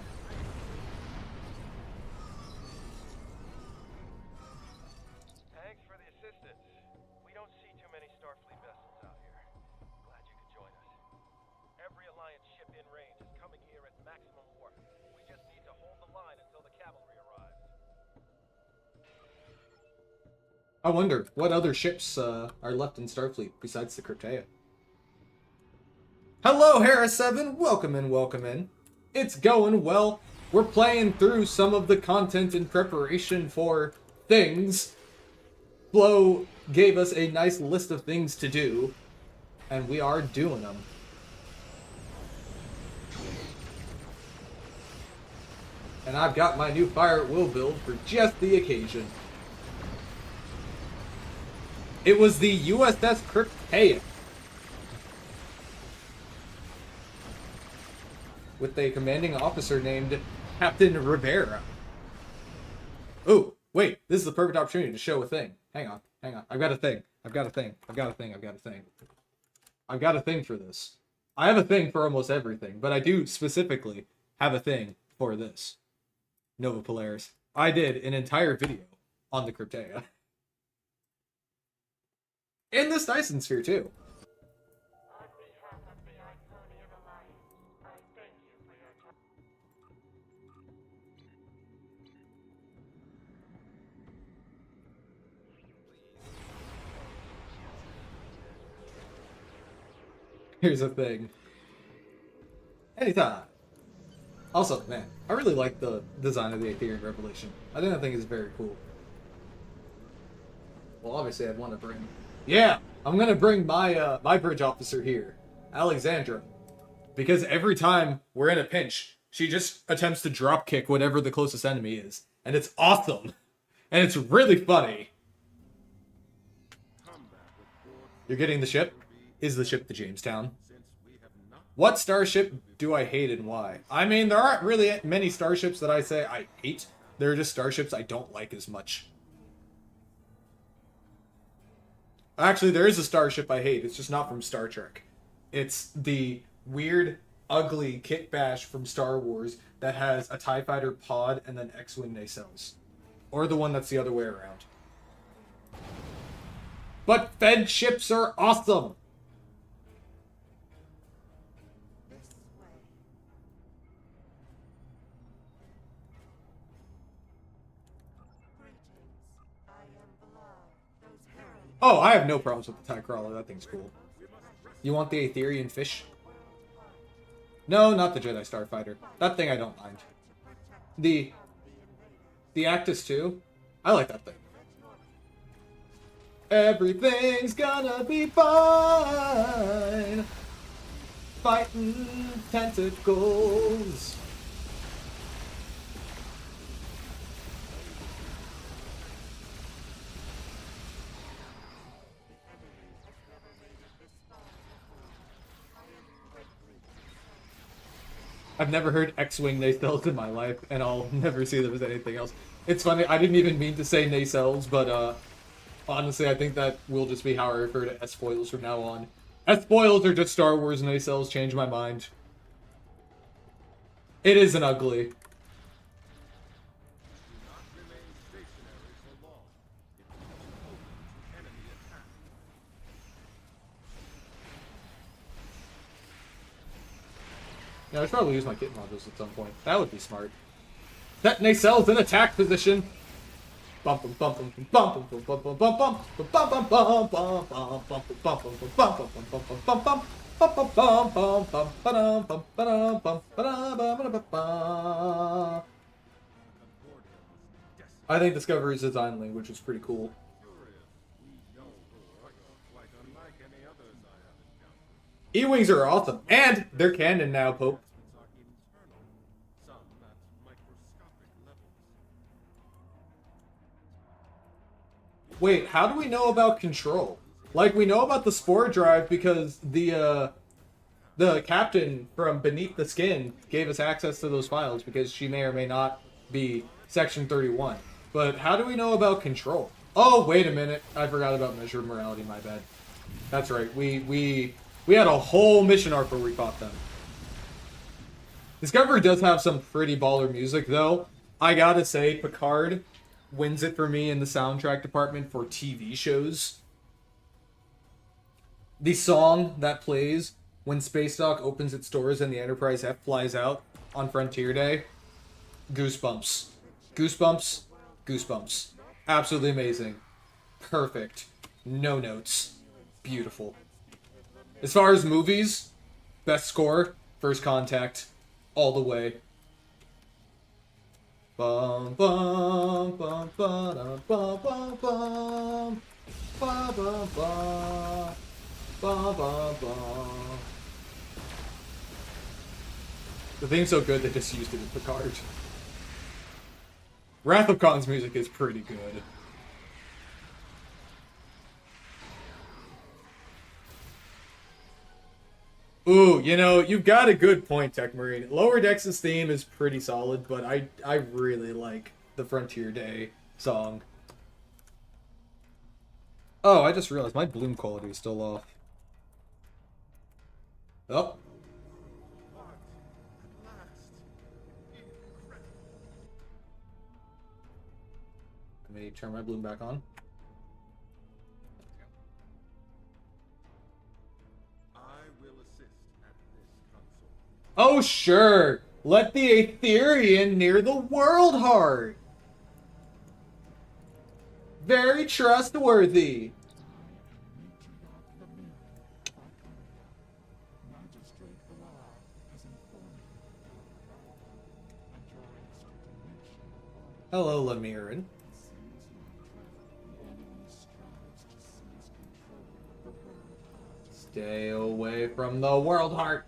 Thanks for the assistance. We don't see too many Starfleet vessels out here. Glad you could join us. Every Alliance ship in range is coming here at maximum warp. We just need to hold the line until the cavalry arrives. I wonder, what other ships are left in Starfleet besides the Krypteia? Hello, Hera7! Welcome in, welcome in. It's going well. We're playing through some of the content in preparation for things. Flo gave us a nice list of things to do, and we are doing them. And I've got my new Fire at Will build for just the occasion. It was the USS Krypteia, with a commanding officer named Captain Rivera. Ooh, wait, this is the perfect opportunity to show a thing. Hang on. I've got a thing. I've got a thing for this. I have a thing for almost everything, but I do specifically have a thing for this. Nova Polaris. I did an entire video on the Krypteia. And this Dyson sphere, too. On behalf of the Iconian Alliance, I thank you for your time. Here's the thing. Anytime. Also, man, I really like the design of the Aetherian Revelation. I think that thing is very cool. Well, obviously I'd want to bring... Yeah! I'm gonna bring my, my bridge officer here. Alexandra. Because every time we're in a pinch, she just attempts to drop kick whatever the closest enemy is. And it's awesome. And it's really funny. You're getting the ship? Is the ship the Jamestown? What starship do I hate and why? I mean, there aren't really many starships that I say I hate. There are just starships I don't like as much. Actually, there is a starship I hate. It's just not from Star Trek. It's the weird, ugly Kitbash from Star Wars that has a TIE Fighter pod and then X-Wing nacelles. Or the one that's the other way around. But Fed ships are awesome! Oh, I have no problems with the TIE Crawler. That thing's cool. You want the Aetherian fish? No, not the Jedi Starfighter. That thing I don't mind. The Actus 2? I like that thing. Everything's gonna be fine. Fighting tentacles. I've never heard X-Wing nacelles in my life, and I'll never see them as anything else. It's funny, I didn't even mean to say nacelles, but honestly, I think that will just be how I refer to S-foils from now on. S-foils are just Star Wars nacelles, change my mind. It isn't ugly. Yeah, I should probably use my kit modules at some point. That would be smart. Set nacelles in attack position. Bump bump bump bump bump bump bump bump bump bump bump bump bump bump bump bump bump. I think Discovery's design language is pretty cool. E-Wings are awesome, and they're canon now, Pope. Wait, how do we know about control? Like, we know about the Spore Drive because the captain from Beneath the Skin gave us access to those files because she may or may not be Section 31. But how do we know about control? Oh, wait a minute. I forgot about Measured Morality, my bad. That's right. We had a whole mission arc where we fought them. Discovery does have some pretty baller music, though. I gotta say, Picard wins it for me in the soundtrack department for TV shows. The song that plays when Space Dock opens its doors and the Enterprise F flies out on Frontier Day. Goosebumps. Goosebumps. Goosebumps. Absolutely amazing. Perfect. No notes. Beautiful. As far as movies, best score, First Contact, all the way. Bum bum bum bum bum bum bum bum bum bum bum bum bum. The thing's so good they just used it in Picard. Wrath of Khan's music is pretty good. Ooh, you know, you've got a good point, Tech Marine. Lower Decks' theme is pretty solid, but I really like the Frontier Day song. Oh, I just realized my bloom quality is still off. Oh. Let me turn my bloom back on. Oh, sure. Let the Aetherian near the World Heart. Very trustworthy. Hello, Lemirin. Stay away from the World Heart.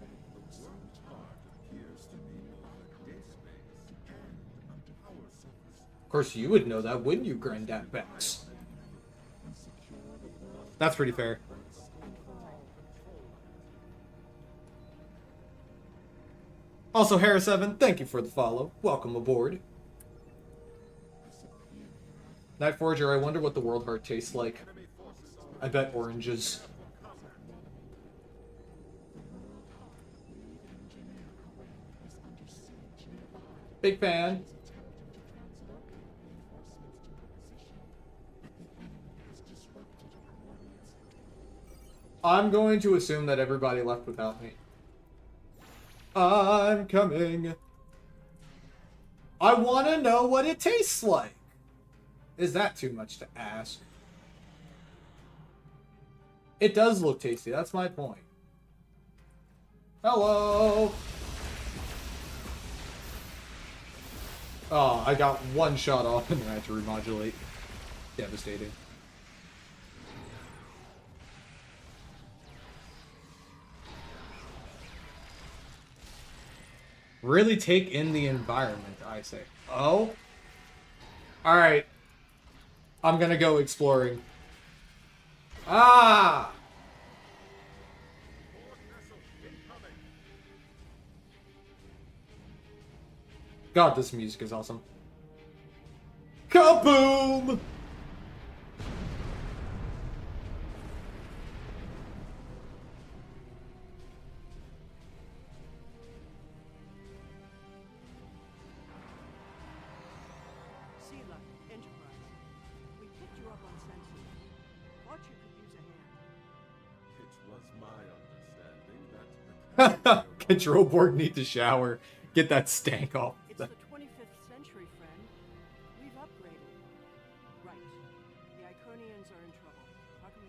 Of course, you would know that, wouldn't you, Granddad Bex? That's pretty fair. Also, Harris7, thank you for the follow. Welcome aboard. Night Forger, I wonder what the World Heart tastes like. I bet oranges. Big fan. I'm going to assume that everybody left without me. I'm coming. I want to know what it tastes like. Is that too much to ask? It does look tasty. That's my point. Hello. Oh, I got one shot off and then I had to remodulate. Devastating. Really take in the environment, I say. Oh? Alright. I'm gonna go exploring. Ah! God, this music is awesome. Kaboom! Control board need to shower. Get that stank off. It's the 25th century, friend. We've upgraded. Right. The Iconians are in trouble. How can we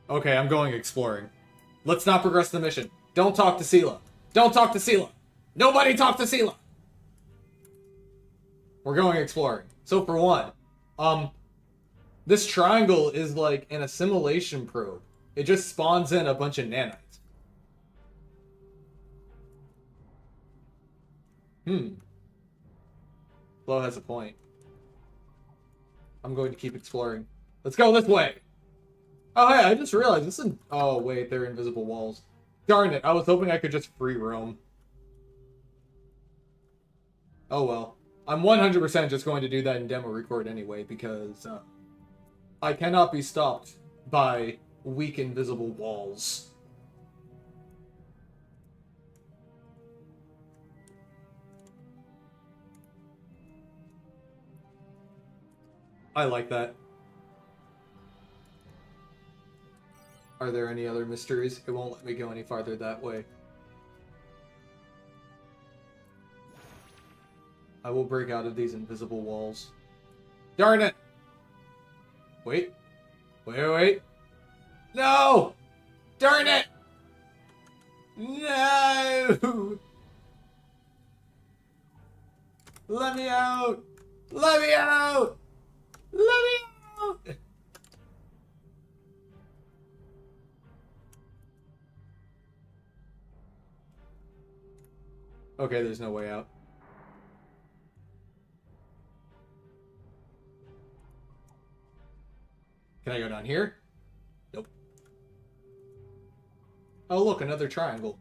help? Okay, I'm going exploring. Let's not progress the mission. Don't talk to Sela. Don't talk to Sela. Nobody talk to Sela. We're going exploring. So for one, this triangle is like an assimilation probe. It just spawns in a bunch of nanites. Flo has a point. I'm going to keep exploring. Let's go this way! Oh, hey, I just realized this is... Oh, wait, they're invisible walls. Darn it, I was hoping I could just free roam. Oh, well. I'm 100% just going to do that in demo record anyway, because I cannot be stopped by weak invisible walls. I like that. Are there any other mysteries? It won't let me go any farther that way. I will break out of these invisible walls. Darn it! Wait. Wait. No! Darn it! No! Let me out! Let me out! Let me out! Okay, there's no way out. Can I go down here? Nope. Oh, look, another triangle.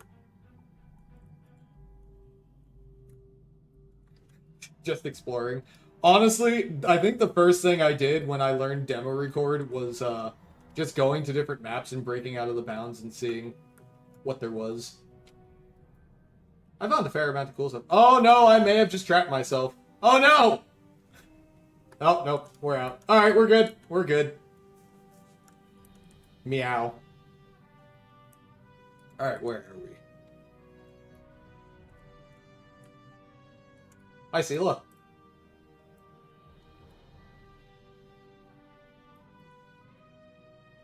Just exploring. Honestly, I think the first thing I did when I learned demo record was just going to different maps and breaking out of the bounds and seeing what there was. I found a fair amount of cool stuff. Oh no, I may have just trapped myself. Oh no! Oh, nope, we're out. Alright, we're good. We're good. Meow. Alright, where are we? I see, look.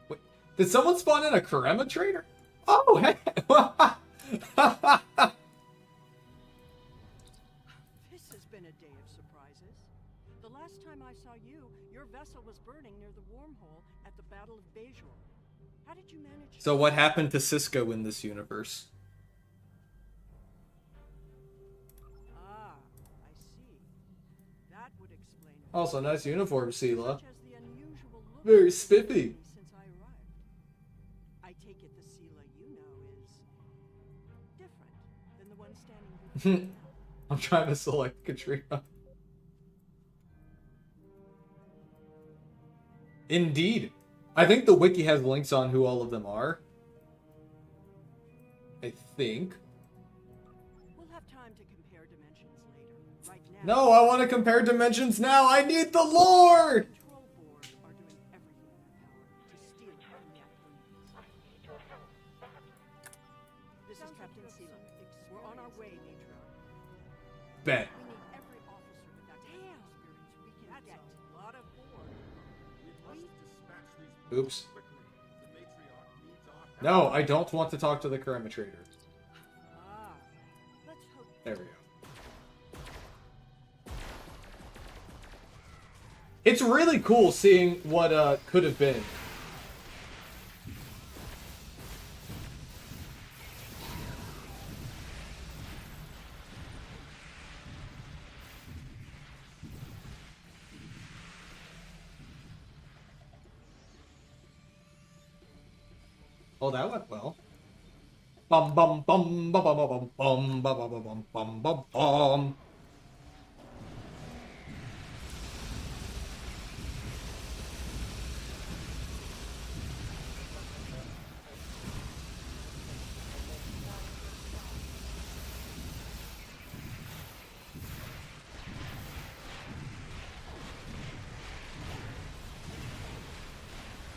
Wait, did someone spawn in a Karema trader? Oh, hey! This has been a day of surprises. The last time I saw you, your vessel was burning near the wormhole at the Battle of Bajor. How did you manage So what happened to Cisco in this universe? Ah, I see. That would explain it. Also, nice uniform, Sela. Such as the unusual look Very of spiffy. since I arrived. I take it the Sela you know is different than the one standing before you now. I'm trying to select Katrina. Indeed. I think the wiki has links on who all of them are. I think. We'll have time to compare dimensions later. Right now, No, I want to compare dimensions now. I need the lore! the Control Board are doing everything in their power to steal it from the Iconians. This is Captain Sela. We're on our way, Matriarch. Bet. We need every officer with that kind of experience we can get. A lot of board. We must dispatch these Oops. quickly. The matriarch needs our help. No, I don't want to talk to the Karema trader. Ah, let's hope. There we go. It's really cool seeing what could have been. Oh, that went well. Bum bum bum bum bum bum bum bum bum bum bum bum bum.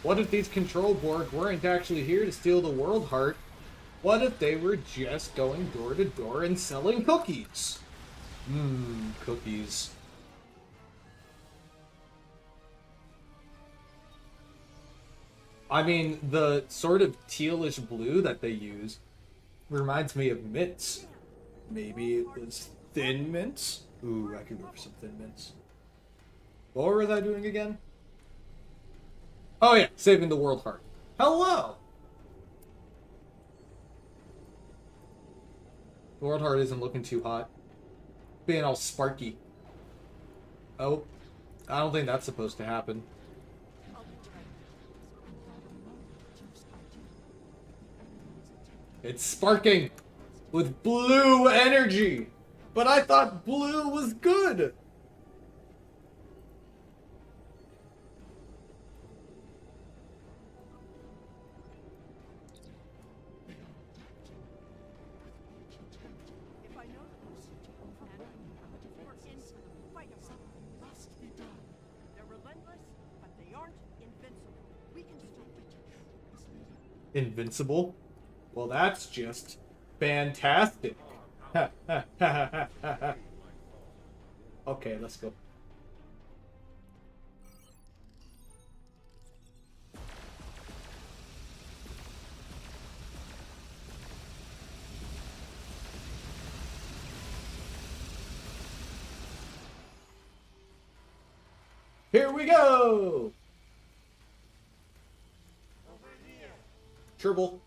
What if these control board weren't actually here to steal the world heart? What if they were just going door to door and selling cookies? Cookies. I mean, the sort of tealish blue that they use reminds me of mints. Maybe it was thin mints? Ooh, I could go for some thin mints. What was I doing again? Oh yeah, saving the world heart. Hello! The world heart isn't looking too hot. Being all sparky. Oh, I don't think that's supposed to happen. It's sparking with blue energy. But I thought blue was good. If I know those, and we're into the fight of must be done. They're relentless Invincible? Well, that's just fantastic. Okay, let's go. Here we go! Tribble.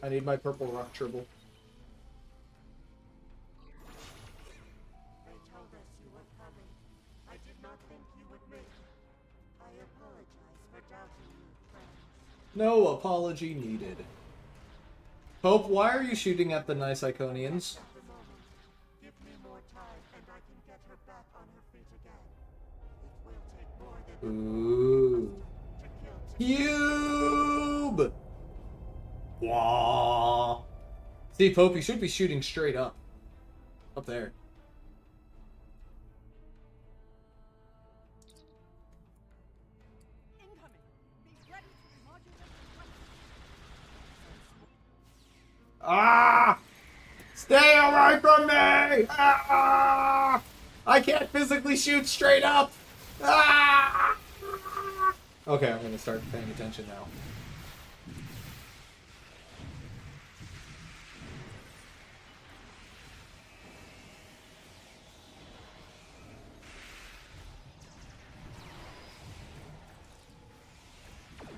I need my purple rock tribble. They told us you were coming. I did not think you would make it. I apologize for doubting you, friends. No apology needed. Pope, why are you shooting at the nice Iconians? At the moment, give me more time and I can get her back on her feet again. It will take more than Ooh. to kill Cube! Wah. See, Pope, you should be shooting straight up. Up there. Incoming. Be ready to modulate the Ah! Stay away from me! Ah! I can't physically shoot straight up! Ah! Okay, I'm gonna start paying attention now.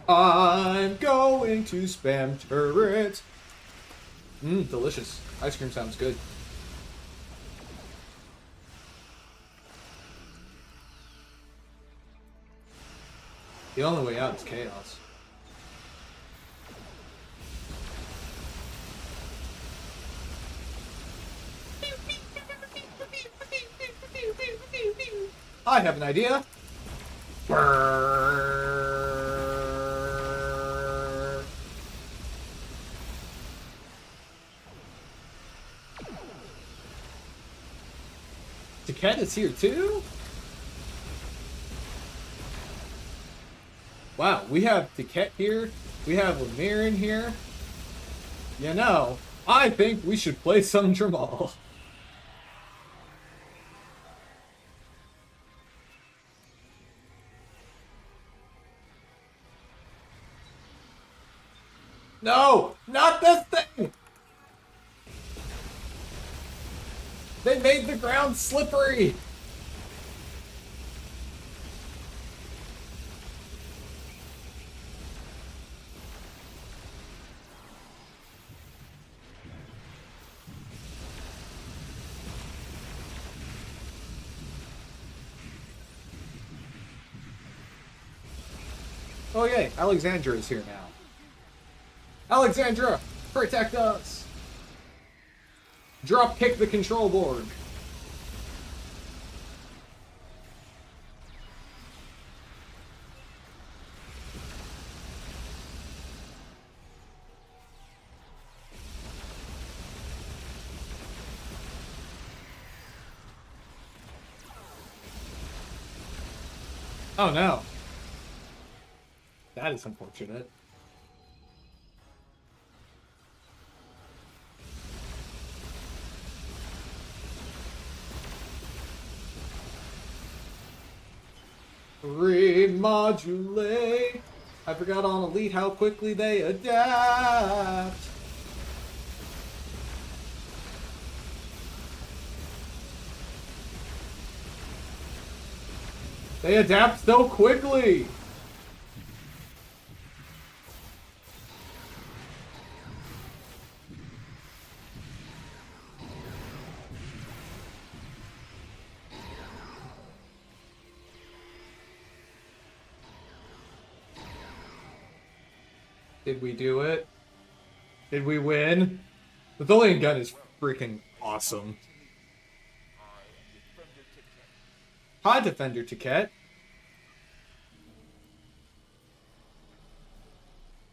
I'm going to spam turrets. Delicious. Ice cream sounds good. The only way out is chaos. I have an idea. Brrrr. Taket is here too? Wow, we have Taket here. We have Lemire in here. You know, I think we should play some Dramal. No! Not this thing! They made the ground slippery! Oh yay, Alexandra is here now. Alexandra, protect us! Drop kick the control board. Oh no. That is unfortunate. Remodulate. I forgot on Elite how quickly they adapt. They adapt so quickly. Did we do it? Did we win? The Tholian gun is freaking awesome. Hi, Defender Taket.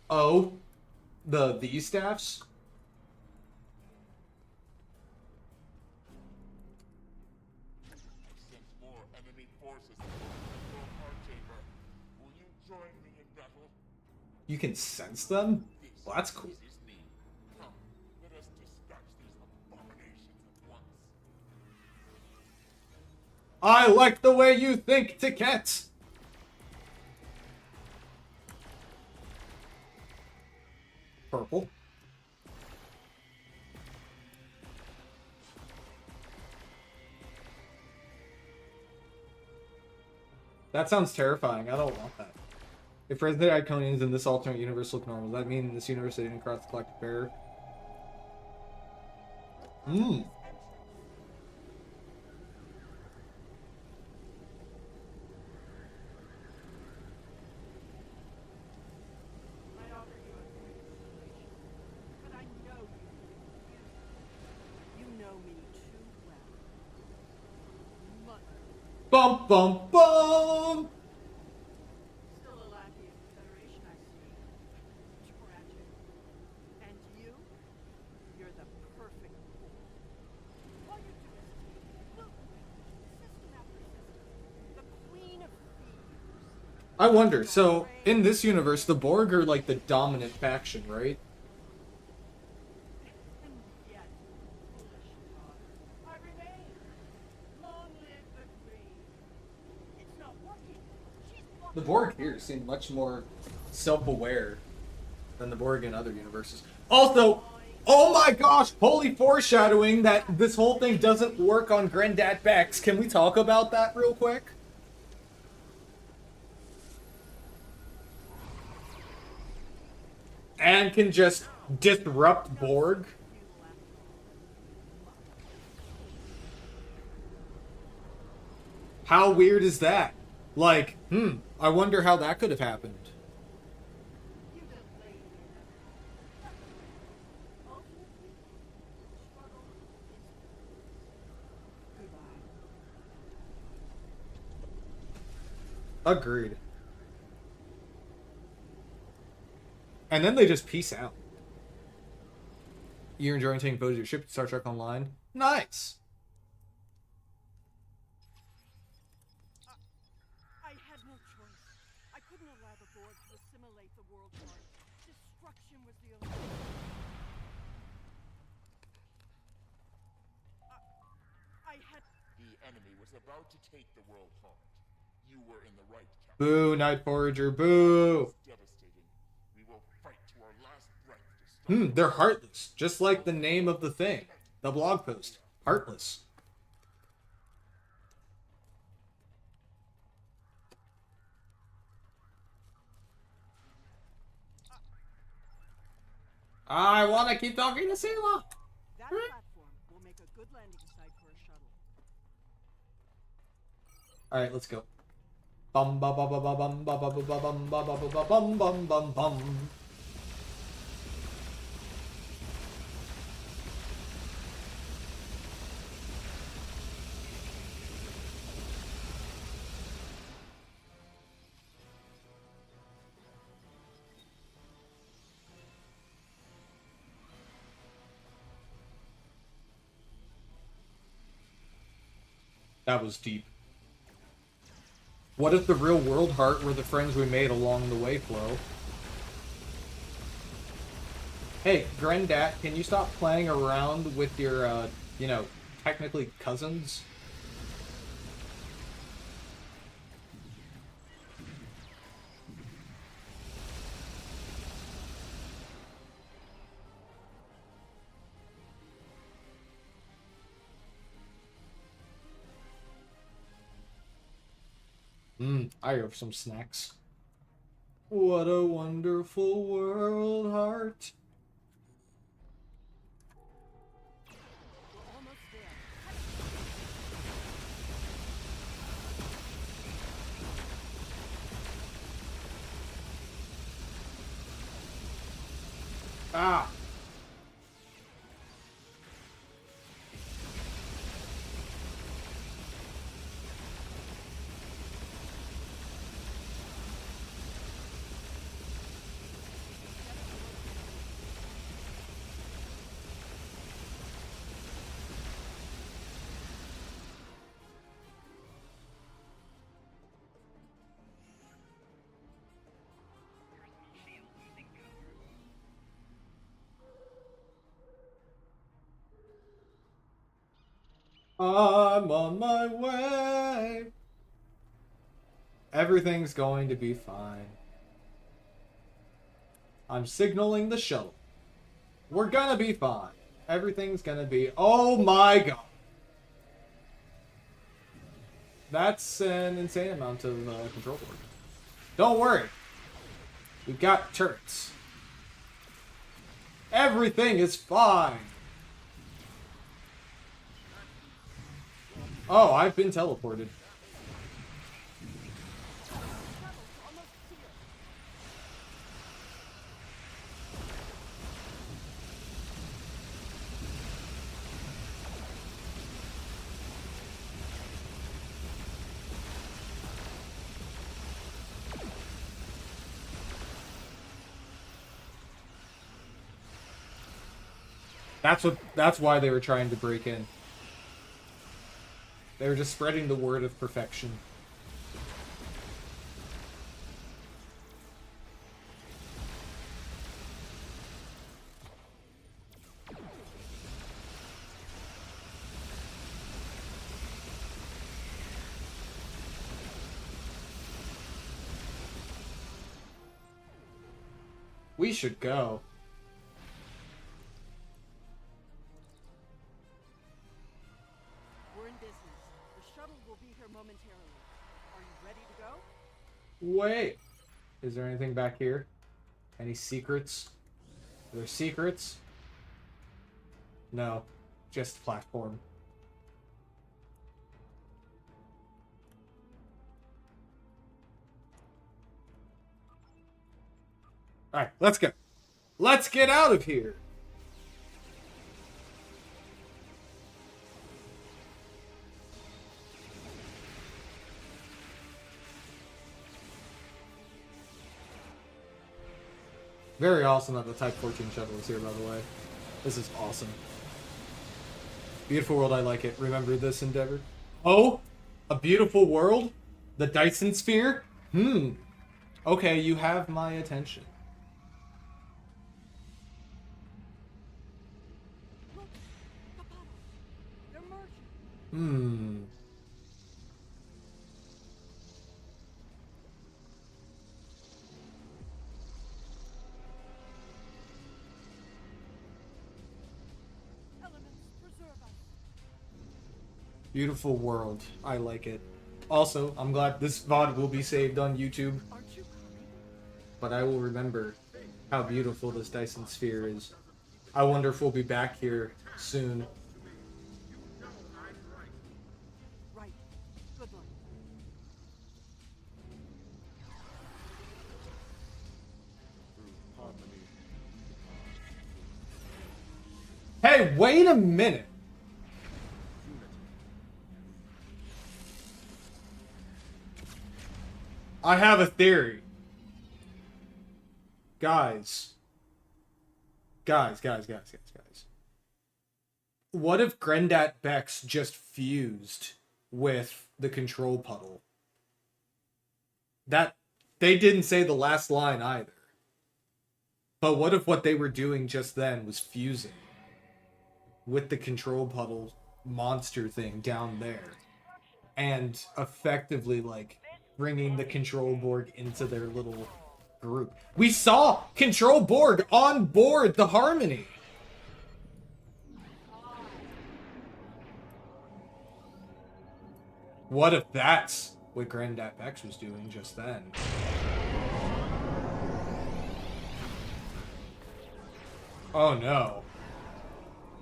Oh, these staffs? Since more enemy forces in the power chamber, will you join me in battle? You can sense them? Well, that's cool. Come, let us dispatch these abominations at once. I like the way you think, Ticket! Purple. That sounds terrifying. I don't want that. If Resident Iconians in this alternate universe look normal, does that mean in this universe they didn't cross the collective barrier? Hmm. I offer you a free situation, but I know you can refuse it. You know me too well. Mother. Bum bum bum! Still a lackey of the Federation, I see. Tragic. And you? You're the perfect fool. All you do is look, system after system. The queen of thieves. I wonder, so in this universe, the Borg are like the dominant faction, right? And yet, foolish daughter, I remain. Long live the queen. It's not working. She's The Borg here seem much more self-aware than the Borg in other universes. Also, oh my gosh, holy foreshadowing that this whole thing doesn't work on Granddad Bex. Can we talk about that real quick? And can just disrupt Borg? How weird is that? Like, I wonder how that could have happened. You delayed me. Ultimately, struggle is goodbye. Agreed. And then they just peace out. You're enjoying taking photos of your ship, Star Trek Online? Nice! I had no choice. I couldn't allow the Borg to assimilate the world heart. Destruction was the only I had The enemy was about to take the world heart. You were in the right, Captain. Boo, Night Forager, boo! It's devastating. We will fight to our last breath to stop. They're heartless. Just like the name of the thing. The blog post. Heartless. I want to keep talking to Sela. that platform will make a good landing site for a shuttle. Alright, let's go. Bum bum bum bum bum bum bum bum bum bum bum bum bum bum. That was deep. What if the real world heart were the friends we made along the way, Flo? Hey, Granddad, can you stop playing around with your, you know, technically cousins? I have some snacks. What a wonderful world, heart. We're almost there. Ah! I'm on my way. Everything's going to be fine. I'm signaling the shuttle. We're gonna be fine. Everything's gonna be... Oh my god. That's an insane amount of control board. Don't worry. We've got turrets. Everything is fine. Oh, I've been teleported. That's why they were trying to break in. They were just spreading the word of perfection. We should go. We're in business. The shuttle will be here momentarily. Are you ready to go? Wait. Is there anything back here? Any secrets? Are there secrets? No. Just platform. Alright, let's go. Let's get out of here! Very awesome that the Type 14 shuttle is here, by the way. This is awesome. Beautiful world, I like it. Remember this, Endeavor? Oh? A beautiful world? The Dyson sphere? Okay, you have my attention. Look! The puddles! They're merging! Beautiful world. I like it. Also, I'm glad this VOD will be saved on YouTube. Aren't you coming? But I will remember how beautiful this Dyson sphere is. I wonder if we'll be back here soon. Right. Good luck. Hey, wait a minute! I have a theory. Guys. What if Grendat Bex just fused with the control puddle? That they didn't say the last line either. But what if what they were doing just then was fusing with the control puddle monster thing down there and effectively like bringing the Control Borg into their little group? We saw Control Borg on board the Harmony. What if that's what Grandat Bex was doing just then? Oh no.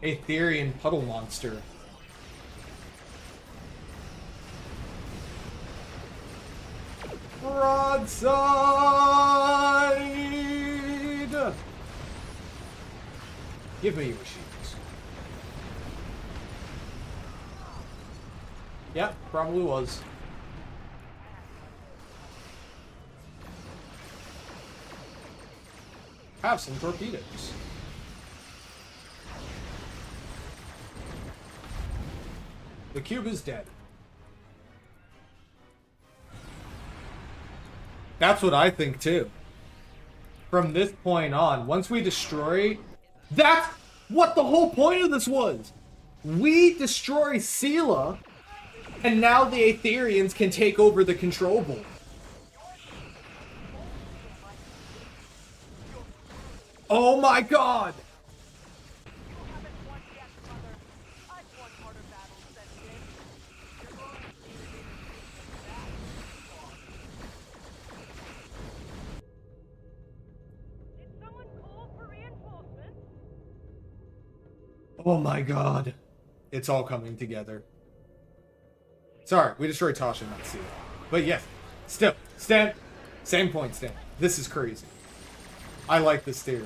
Aetherian puddle monster. Broadside! Give me your shields. Yep, probably was. Have some torpedoes. The cube is dead. That's what I think too. From this point on, once we destroy... That's what the whole point of this was! We destroy Sela, and now the Aetherians can take over the control board. Oh my god! Oh my god. It's all coming together. Sorry, we destroyed Tasha, not Sela. But yes, still, Stan, same point, Stan. This is crazy. I like this theory.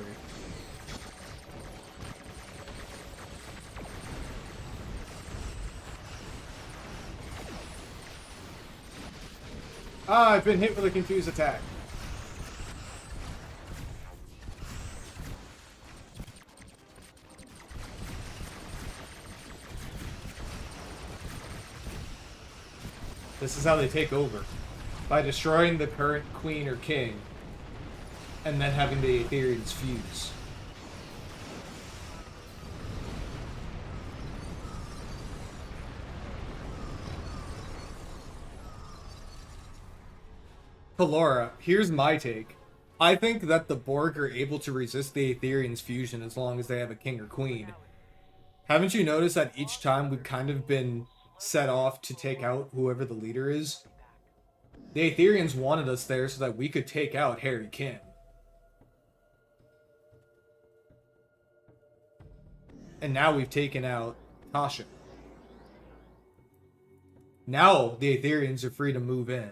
Ah, I've been hit with a confused attack. This is how they take over. By destroying the current queen or king, and then having the Aetherians fuse. Pelora, here's my take. I think that the Borg are able to resist the Aetherians' fusion as long as they have a king or queen. Haven't you noticed that each time we've kind of been set off to take out whoever the leader is? The Aetherians wanted us there so that we could take out Harry Kim. And now we've taken out Tasha. Now the Aetherians are free to move in.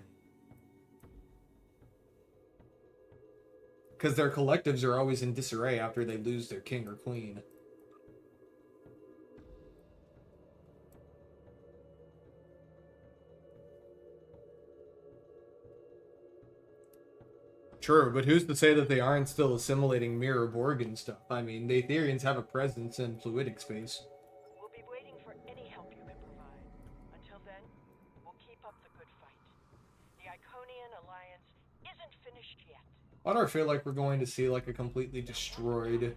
Because their collectives are always in disarray after they lose their king or queen. True, but who's to say that they aren't still assimilating Mirror Borg and stuff? I mean, the Aetherians have a presence in fluidic space. We'll be waiting for any help you can provide. Until then, we'll keep up the good fight. The Iconian Alliance isn't finished yet. Why do I feel like we're going to see like a completely destroyed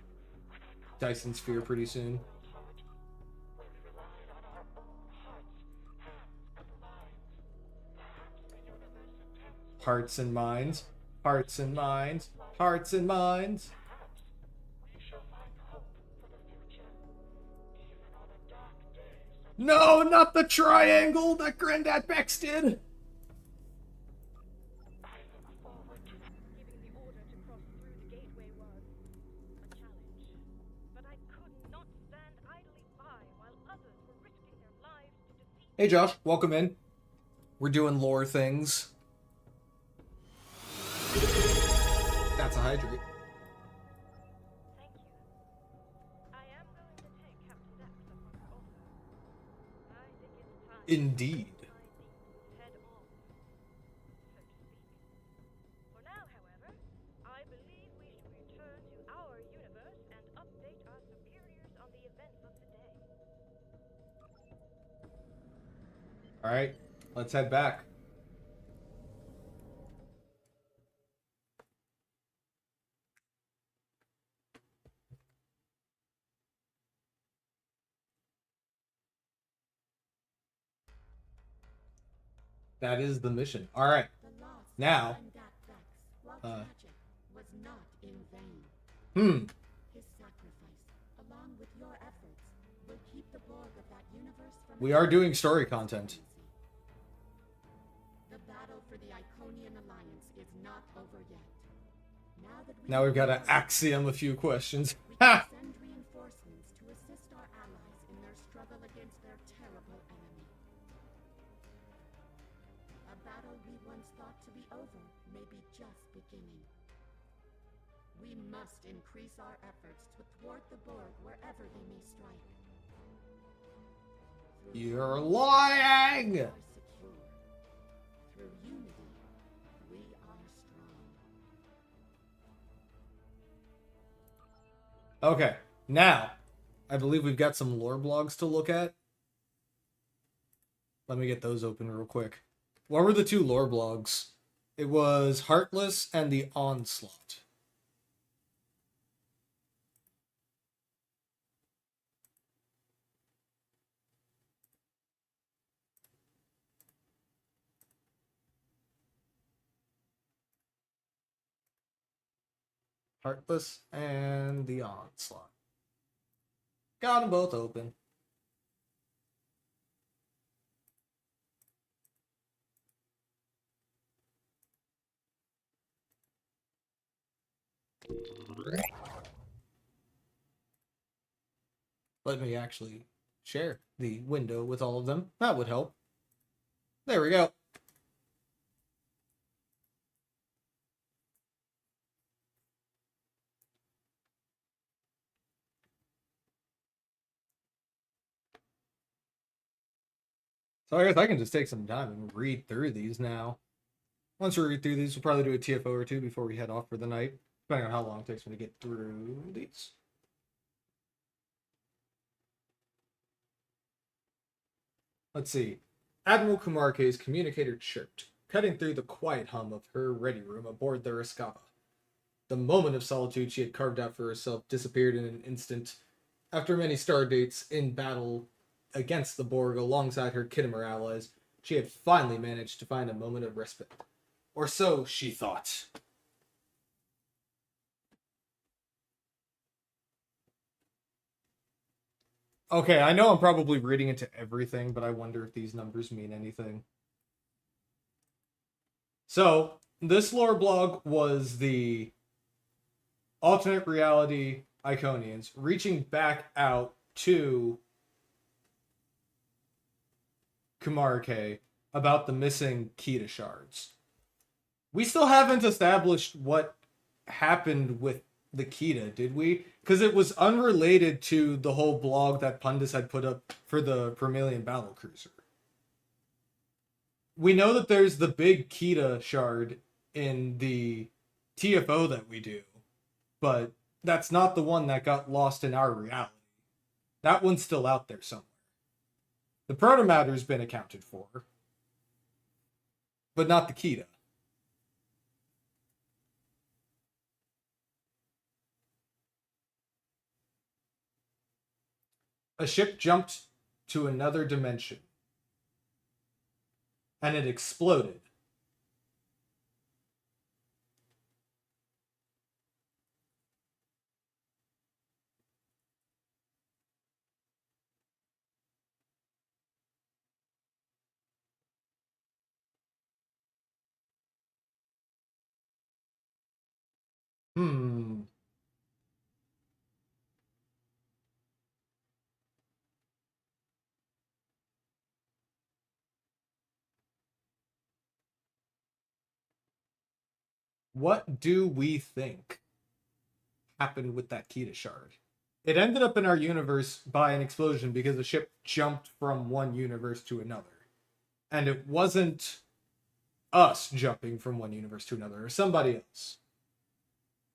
Dyson sphere pretty soon? Hearts and minds. Hearts and minds. Hearts and minds. No, not the triangle that Granddad Bex did! Giving the order to cross through the gateway was a challenge. But I could not stand idly by while others were risking their lives to defeat. Hey Josh, welcome in. We're doing lore things. That's a hydrate. Thank you. I am going to take Captain Dex up on her offer. I think it's time. Indeed. Head on, so to speak. For now, however, I believe we should return to our universe and update our superiors on the events of today. Alright, let's head back. That is the mission. Alright. Now. Was not in vain. His sacrifice, along with your efforts, will keep the Borg of that universe from... We are doing story content. The battle for the Iconian Alliance is not over yet. Now we've got to axiom a few questions. We can Ha! send reinforcements to assist our allies in their struggle against their terrible enemy. A battle we once thought to be over may be just beginning. We must increase our efforts to thwart the Borg wherever they may strike. Through You're unity, lying! we are secure. Through unity, we are strong. Okay, now, I believe we've got some lore blogs to look at. Let me get those open real quick. What were the two lore blogs? It was Heartless and the Onslaught. Heartless and the Onslaught. Got them both open. Let me actually share the window with all of them. That would help. There we go. So I guess I can just take some time and read through these now. Once we read through these, we'll probably do a TFO or two before we head off for the night, depending on how long it takes me to get through these. Let's see. Admiral Kumarke's communicator chirped, cutting through the quiet hum of her ready room aboard the Rescava. The moment of solitude she had carved out for herself disappeared in an instant. After many star dates in battle against the Borg alongside her Kittimer allies, she had finally managed to find a moment of respite. Or so she thought. Okay, I know I'm probably reading into everything, but I wonder if these numbers mean anything. So, this lore blog was the alternate reality Iconians reaching back out to Kumarke about the missing Kita shards. We still haven't established what happened with the Kita, did we? Because it was unrelated to the whole blog that Pundus had put up for the Vermilion Battlecruiser. We know that there's the big Kita shard in the TFO that we do, but that's not the one that got lost in our reality. That one's still out there somewhere. The protomatter's been accounted for, but not the Kita. A ship jumped to another dimension, and it exploded. Hmm. What do we think happened with that Kita shard? It ended up in our universe by an explosion because the ship jumped from one universe to another. And it wasn't us jumping from one universe to another, or somebody else.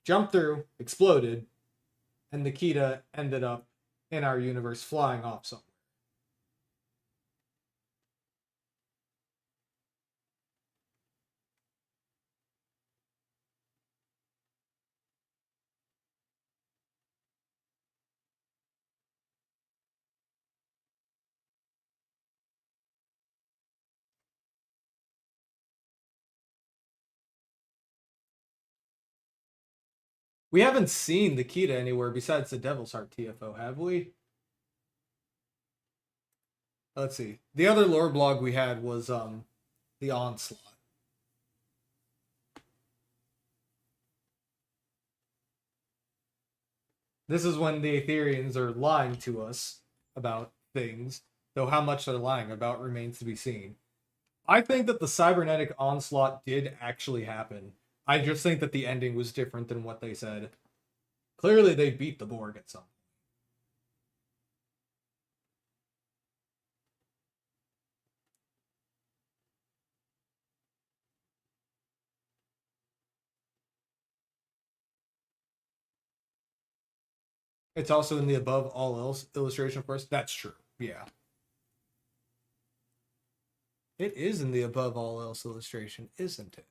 Jumped through, exploded, and the Kita ended up in our universe flying off somewhere. We haven't seen the Kita anywhere besides the Devil's Heart TFO, have we? Let's see. The other lore blog we had was the Onslaught. This is when the Aetherians are lying to us about things, though how much they're lying about remains to be seen. I think that the cybernetic onslaught did actually happen. I just think that the ending was different than what they said. Clearly, they beat the Borg at some point. It's also in the above all else illustration, of course. That's true. Yeah. It is in the above all else illustration, isn't it?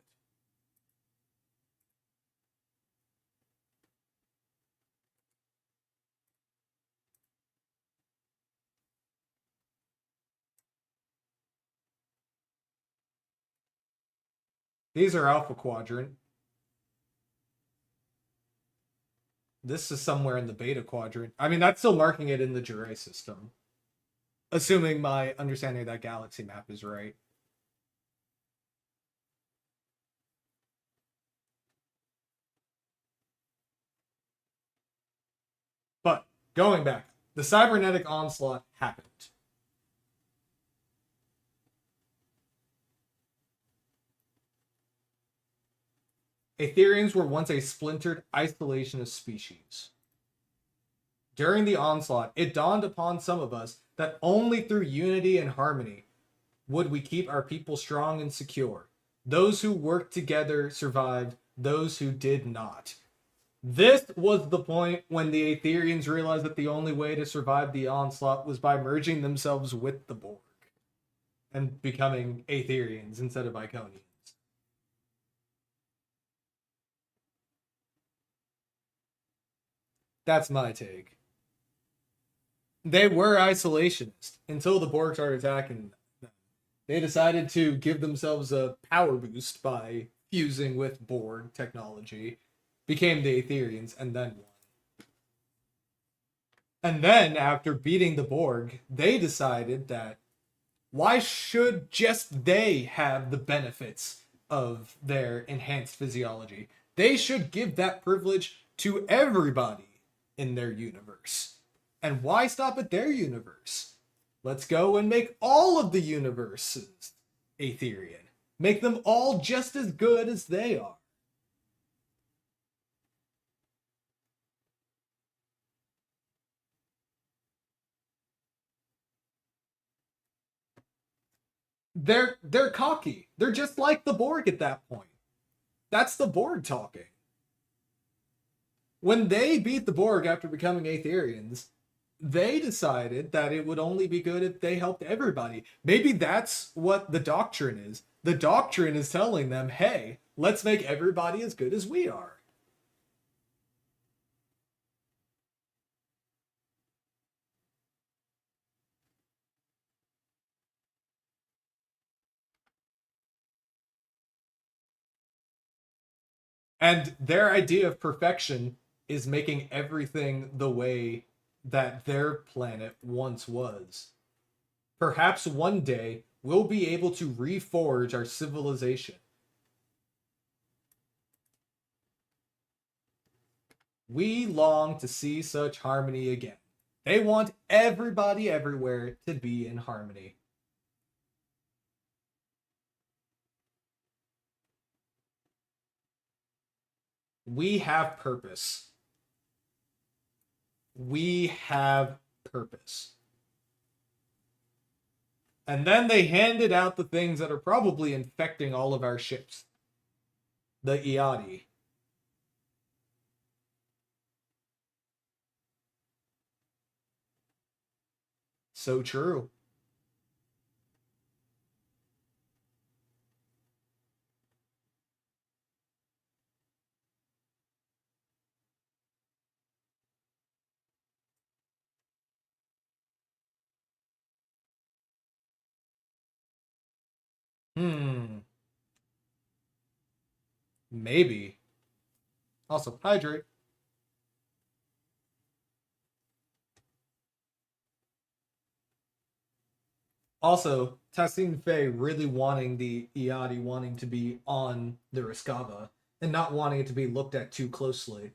These are Alpha Quadrant. This is somewhere in the beta quadrant. I mean, that's still marking it in the Juray system. Assuming my understanding of that galaxy map is right. But, going back, the cybernetic onslaught happened. Aetherians were once a splintered isolationist species. During the onslaught, it dawned upon some of us that only through unity and harmony would we keep our people strong and secure. Those who worked together survived, those who did not. This was the point when the Aetherians realized that the only way to survive the onslaught was by merging themselves with the Borg and becoming Aetherians instead of Iconians. That's my take. They were isolationist until the Borg started attacking them. They decided to give themselves a power boost by fusing with Borg technology, became the Aetherians, and then won. And then, after beating the Borg, they decided that why should just they have the benefits of their enhanced physiology? They should give that privilege to everybody in their universe. And why stop at their universe? Let's go and make all of the universes Aetherian. Make them all just as good as they are. They're cocky. They're just like the Borg at that point. That's the Borg talking. When they beat the Borg after becoming Aetherians, they decided that it would only be good if they helped everybody. Maybe that's what the doctrine is. The doctrine is telling them, hey, let's make everybody as good as we are. And their idea of perfection is making everything the way that their planet once was. Perhaps one day we'll be able to reforge our civilization. We long to see such harmony again. They want everybody everywhere to be in harmony. We have purpose. We have purpose. And then they handed out the things that are probably infecting all of our ships. The Iati. So true. Maybe. Also, hydrate. Also, Tassine Faye really wanting the Iati wanting to be on the Riscava and not wanting it to be looked at too closely.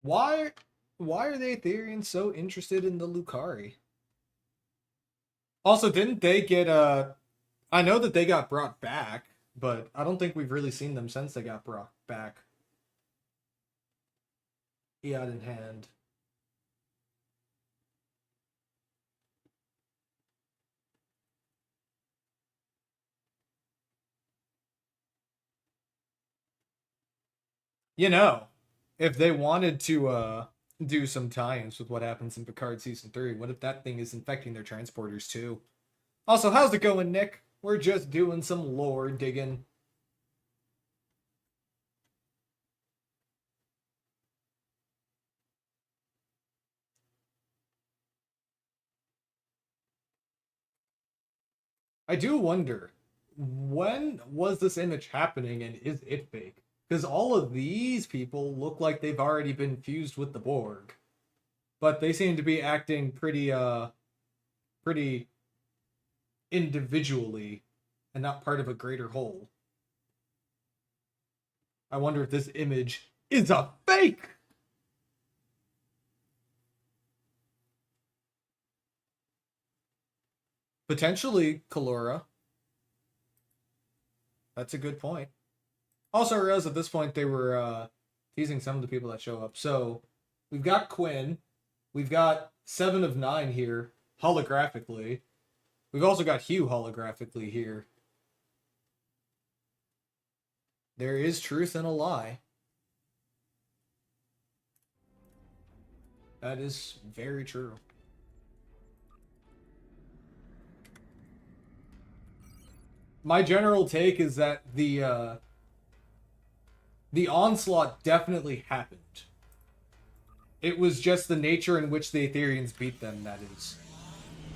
Why are the Aetherians so interested in the Lucari? Also, didn't they get I know that they got brought back, but I don't think we've really seen them since they got brought back. Iad in hand. You know, if they wanted to do some tie-ins with what happens in Picard Season 3. What if that thing is infecting their transporters too? Also, how's it going, Nick? We're just doing some lore digging. I do wonder, when was this image happening and is it fake? Because all of these people look like they've already been fused with the Borg. But they seem to be acting pretty individually and not part of a greater whole. I wonder if this image is a fake! Potentially Kalora. That's a good point. Also, I realized at this point they were teasing some of the people that show up. So, we've got Quinn. We've got 7 of 9 here, holographically. We've also got Hugh holographically here. There is truth in a lie. That is very true. My general take is that the onslaught definitely happened. It was just the nature in which the Aetherians beat them that is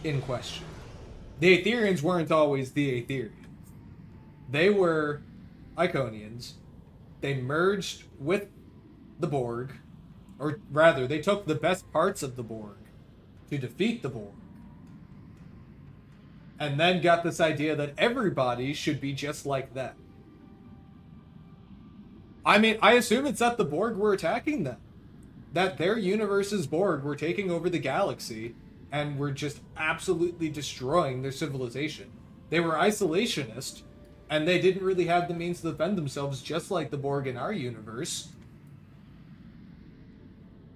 in question. The Aetherians weren't always the Aetherians. They were Iconians. They merged with the Borg, or rather, they took the best parts of the Borg to defeat the Borg. And then got this idea that everybody should be just like them. I mean, I assume it's that the Borg were attacking them. That their universe's Borg were taking over the galaxy and were just absolutely destroying their civilization. They were isolationist, and they didn't really have the means to defend themselves, just like the Borg in our universe.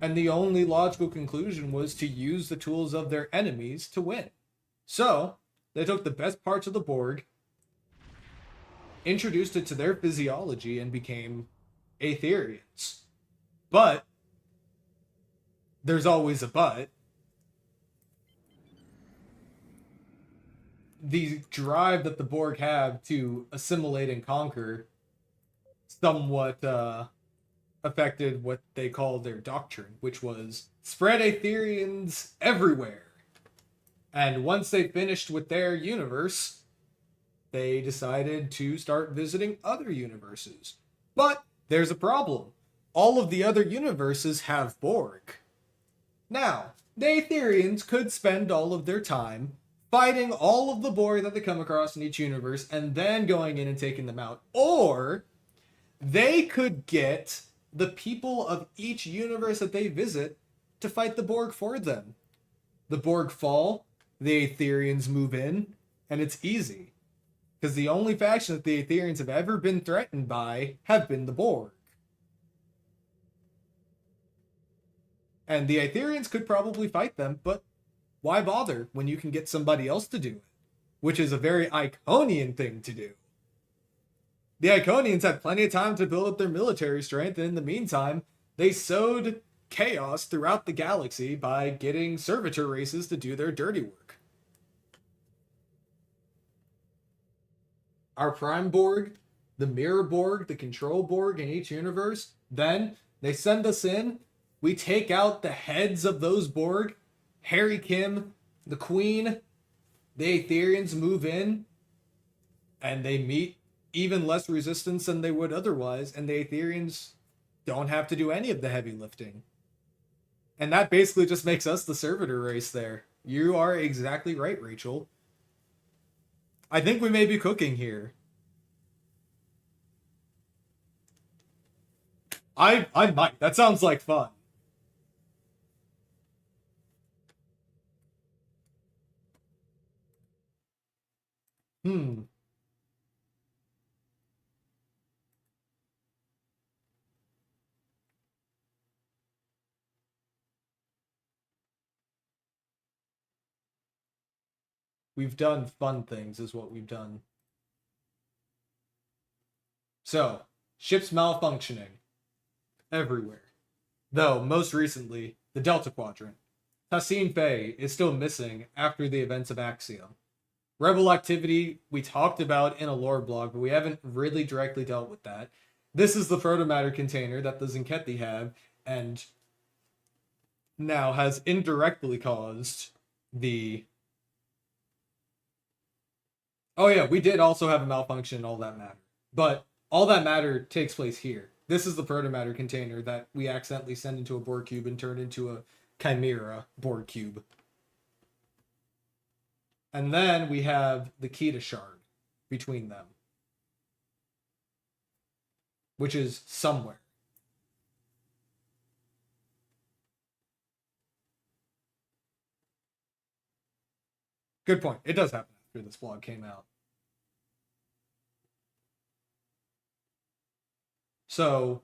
And the only logical conclusion was to use the tools of their enemies to win. So, they took the best parts of the Borg, introduced it to their physiology, and became Aetherians. But, there's always a but. The drive that the Borg have to assimilate and conquer somewhat affected what they called their doctrine, which was spread Aetherians everywhere. And once they finished with their universe, they decided to start visiting other universes. But there's a problem. All of the other universes have Borg. Now, the Aetherians could spend all of their time fighting all of the Borg that they come across in each universe and then going in and taking them out. Or they could get the people of each universe that they visit to fight the Borg for them. The Borg fall, the Aetherians move in, and it's easy. Because the only faction that the Aetherians have ever been threatened by have been the Borg. And the Aetherians could probably fight them, but why bother when you can get somebody else to do it? Which is a very Iconian thing to do. The Iconians had plenty of time to build up their military strength, and in the meantime, they sowed chaos throughout the galaxy by getting servitor races to do their dirty work. Our Prime Borg, the Mirror Borg, the Control Borg in each universe, then they send us in, we take out the heads of those Borg, Harry Kim, the Queen, the Aetherians move in, and they meet even less resistance than they would otherwise, and the Aetherians don't have to do any of the heavy lifting. And that basically just makes us the servitor race there. You are exactly right, Rachel. I think we may be cooking here. I might. That sounds like fun. We've done fun things, is what we've done. So, ships malfunctioning. Everywhere. Though, most recently, the Delta Quadrant. Tassine Fay is still missing after the events of Axiom. Rebel activity we talked about in a lore blog, but we haven't really directly dealt with that. This is the protomatter container that the Zinkethi have, and now has indirectly caused the... Oh yeah, we did also have a malfunction in All That Matter. But All That Matter takes place here. This is the protomatter container that we accidentally send into a Borg cube and turn into a Chimera Borg cube. And then we have the Kita shard between them, which is somewhere. Good point. It does happen after this vlog came out. So,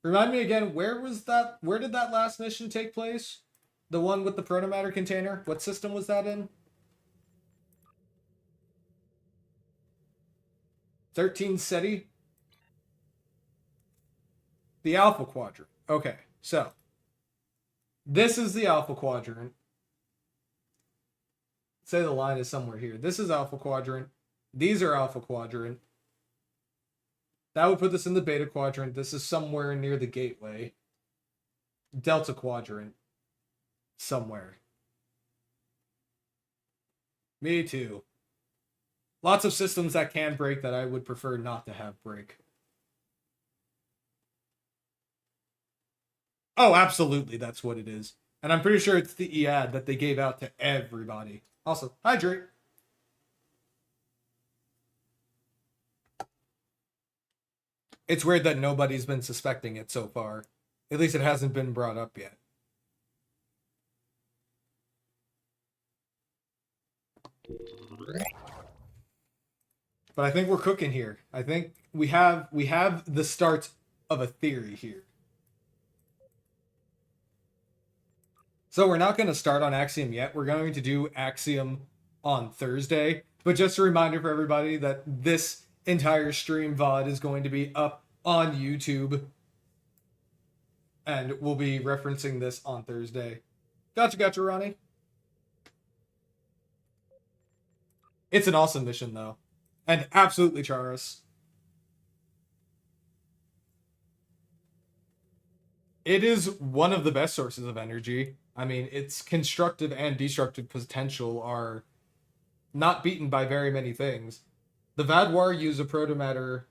remind me again, where did that last mission take place? The one with the protomatter container? What system was that in? 13 SETI? The Alpha Quadrant. Okay, so this is the Alpha Quadrant. Say the line is somewhere here. This is Alpha Quadrant. These are Alpha Quadrant. That would put this in the Beta Quadrant. This is somewhere near the gateway. Delta Quadrant. Somewhere. Me too. Lots of systems that can break that I would prefer not to have break. Oh, absolutely, that's what it is. And I'm pretty sure it's the EAD that they gave out to everybody. Also, hydrate. It's weird that nobody's been suspecting it so far. At least it hasn't been brought up yet. But I think we're cooking here. I think we have the start of a theory here. So we're not going to start on Axiom yet. We're going to do Axiom on Thursday. But just a reminder for everybody that this entire stream VOD is going to be up on YouTube. And we'll be referencing this on Thursday. Gotcha, Ronnie. It's an awesome mission, though. And absolutely Charis. It is one of the best sources of energy. I mean, its constructive and destructive potential are not beaten by very many things. The Vadwar use a protomatter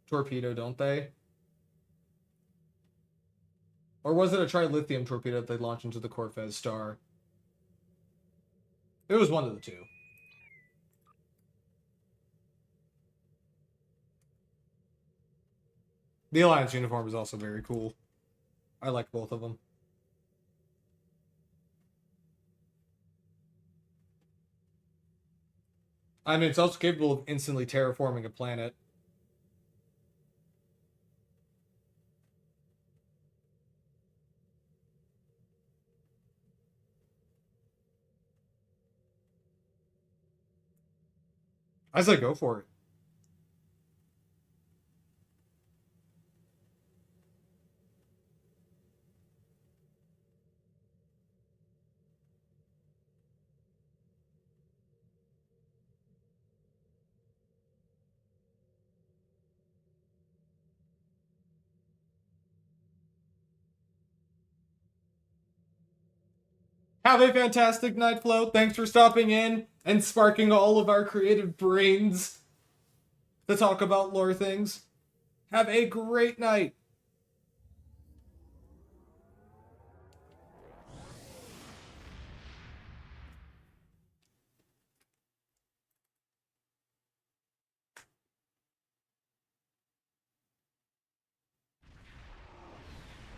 torpedo, don't they? Or was it a trilithium torpedo that they launched into the Corfez star? It was one of the two. The Alliance uniform is also very cool. I like both of them. I mean, it's also capable of instantly terraforming a planet. I say go for it. Have a fantastic night, Flo. Thanks for stopping in and sparking all of our creative brains to talk about lore things. Have a great night.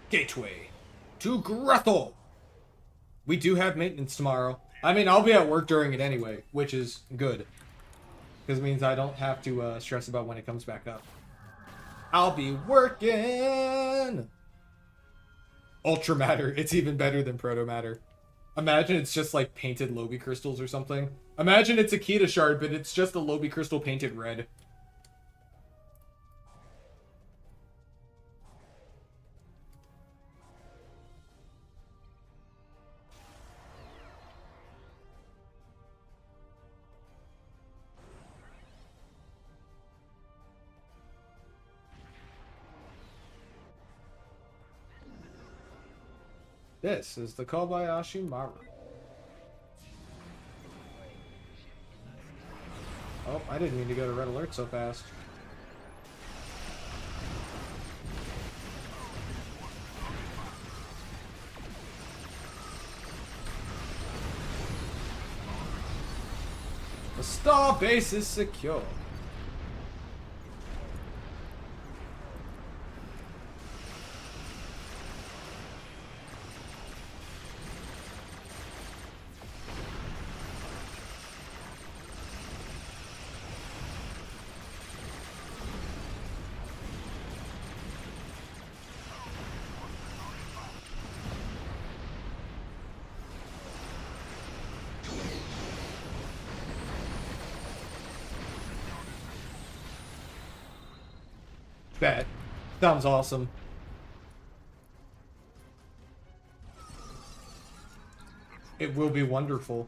Gateway to Grethel. We do have maintenance tomorrow. I mean, I'll be at work during it anyway, which is good. Because it means I don't have to stress about when it comes back up. I'll be working! Ultramatter. It's even better than Protomatter. Imagine it's just like painted Lobi crystals or something. Imagine it's a Kita shard, but it's just a Lobi crystal painted red. This is the Kobayashi Maru. Oh, I didn't mean to go to red alert so fast. The star base is secure. Bet. Sounds awesome. It will be wonderful.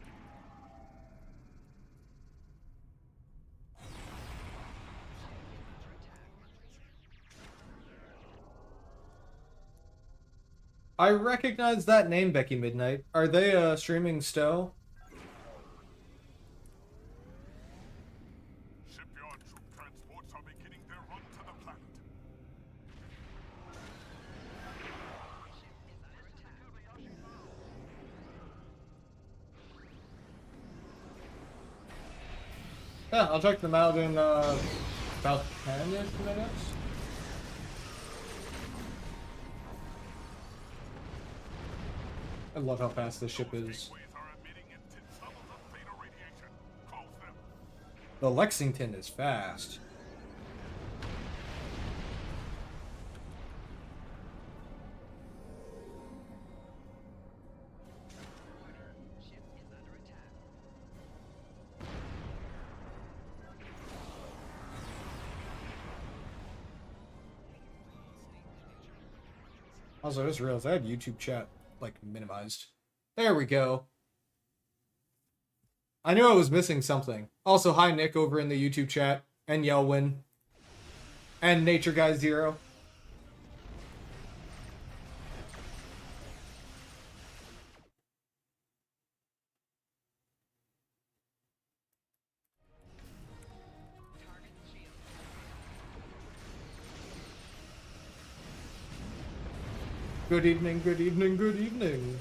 I recognize that name, Becky Midnight. Are they streaming STO? Shipyard troop transports are beginning their run to the planet. Yeah, I'll check them out in about 10-ish minutes. I love how fast this ship is. The Lexington is fast. Also, I just realized I had YouTube chat, like, minimized. There we go. I knew I was missing something. Also, hi Nick over in the YouTube chat, and Yelwin, and Nature Guy Zero. Good evening, good evening, good evening.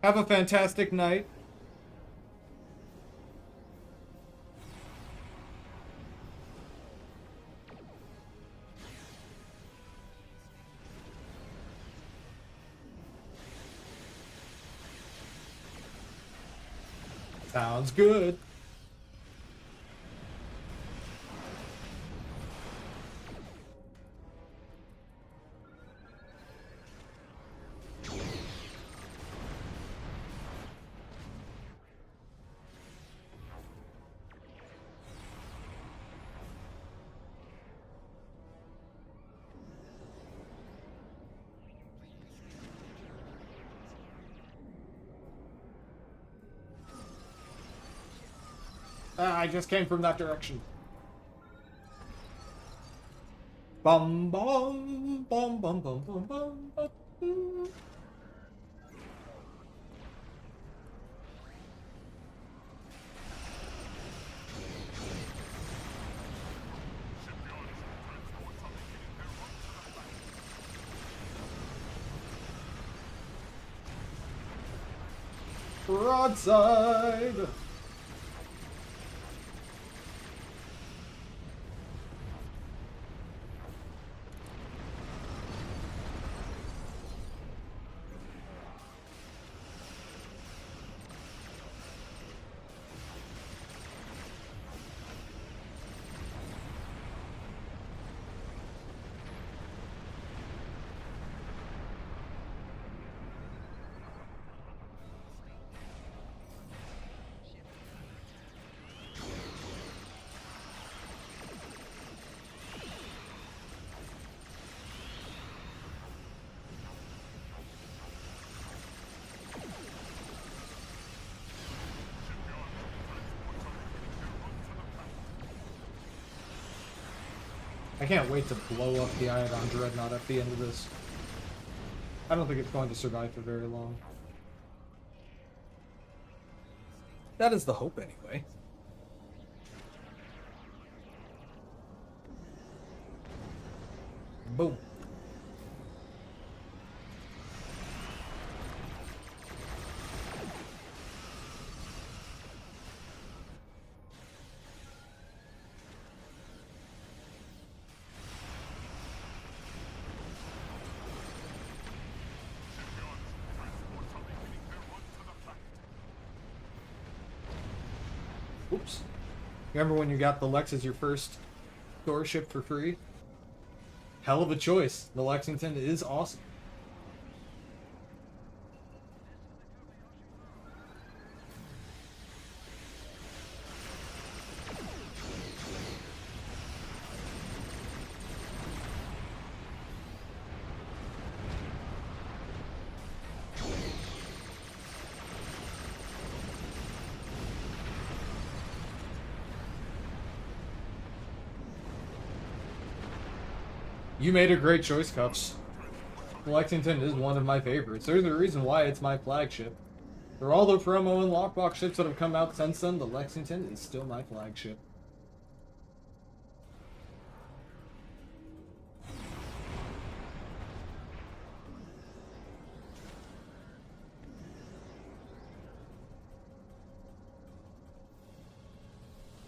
Have a fantastic night. Sounds good. I just came from that direction. Bum bum bum bum bum bum bum bum. Broadside. I can't wait to blow up the Iodon Dreadnought at the end of this. I don't think it's going to survive for very long. That is the hope, anyway. Boom. Oops. Remember when you got the Lex as your first Starship for free? Hell of a choice. The Lexington is awesome. You made a great choice, Cups. Lexington is one of my favorites. There's a reason why it's my flagship. For all the promo and lockbox ships that have come out since then, the Lexington is still my flagship.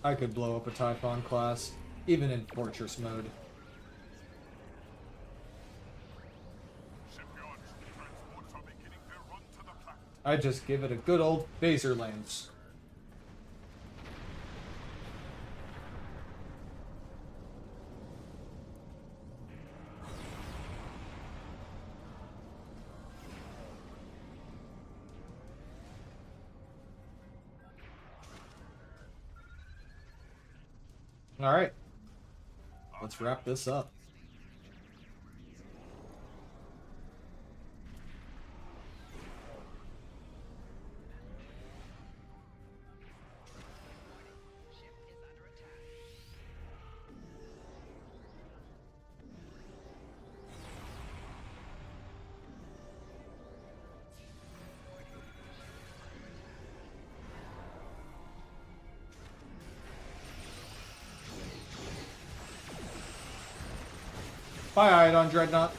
I could blow up a Typhon class, even in Fortress mode. I just give it a good old phaser lance. All right, let's wrap this up. Bye, Iodon Dreadnought.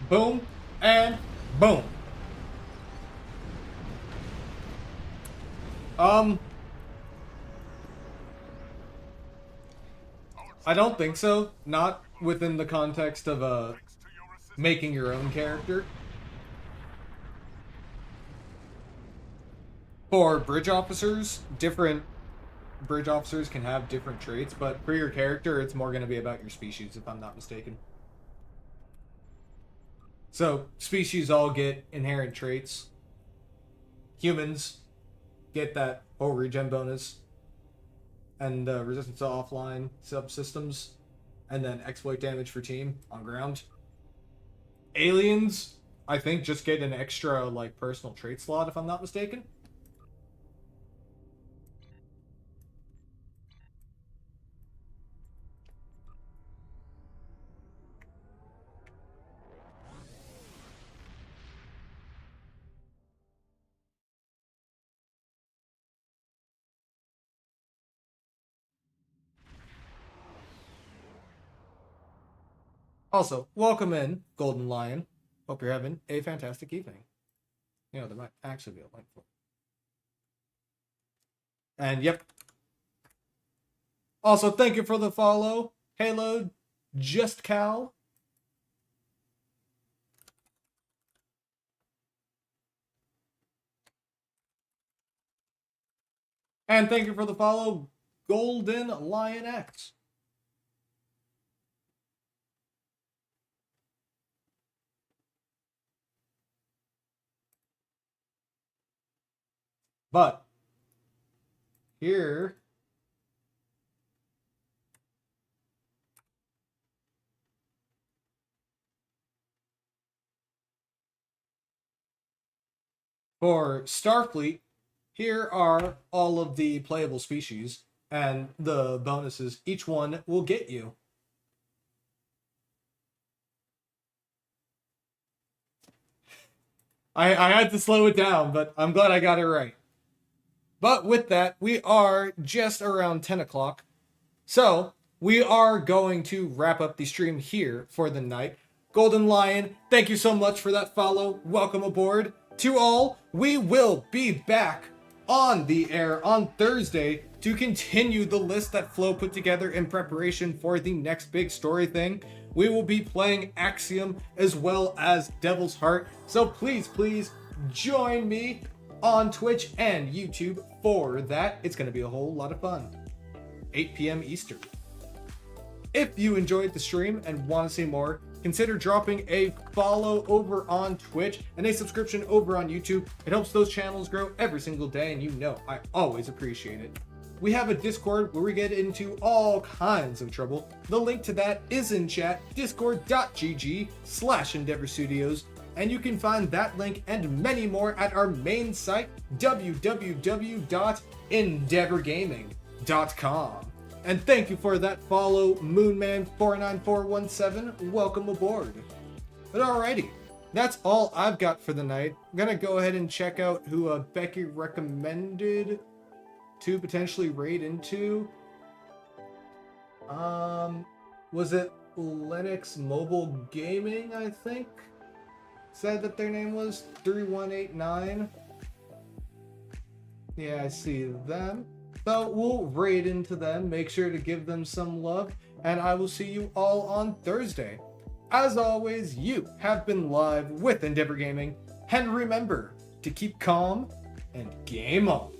Boom and boom. I don't think so. Not within the context of making your own character. For bridge officers, different bridge officers can have different traits, but for your character, it's more going to be about your species, if I'm not mistaken. So, species all get inherent traits. Humans get that whole regen bonus. And resistance to offline subsystems, and then exploit damage for team on ground. Aliens, I think, just get an extra like personal trait slot, if I'm not mistaken. Also, welcome in, Golden Lion. Hope you're having a fantastic evening. You know, there might actually be a link for it. And yep. Also, thank you for the follow. Halo, Just Cal. And thank you for the follow, Golden Lion X. But here For Starfleet, here are all of the playable species and the bonuses each one will get you. I had to slow it down, but I'm glad I got it right. But with that, we are just around 10 o'clock. So, we are going to wrap up the stream here for the night. Golden Lion, thank you so much for that follow. Welcome aboard. To all, we will be back on the air on Thursday to continue the list that Flo put together in preparation for the next big story thing. We will be playing Axiom as well as Devil's Heart. So please join me on Twitch and YouTube for that. It's going to be a whole lot of fun. 8 p.m. Eastern. If you enjoyed the stream and want to see more, consider dropping a follow over on Twitch and a subscription over on YouTube. It helps those channels grow every single day, and you know I always appreciate it. We have a Discord where we get into all kinds of trouble. The link to that is in chat, discord.gg/Endeavor Studios, and you can find that link and many more at our main site, www.endeavorgaming.com. And thank you for that follow, Moonman49417. Welcome aboard. But alrighty, that's all I've got for the night. I'm gonna go ahead and check out who Becky recommended to potentially raid into. Was it Linux Mobile Gaming, I think? Said that their name was 3189. Yeah, I see them. So we'll raid into them, make sure to give them some love, and I will see you all on Thursday. As always, you have been live with Endeavor Gaming, and remember to keep calm and game on.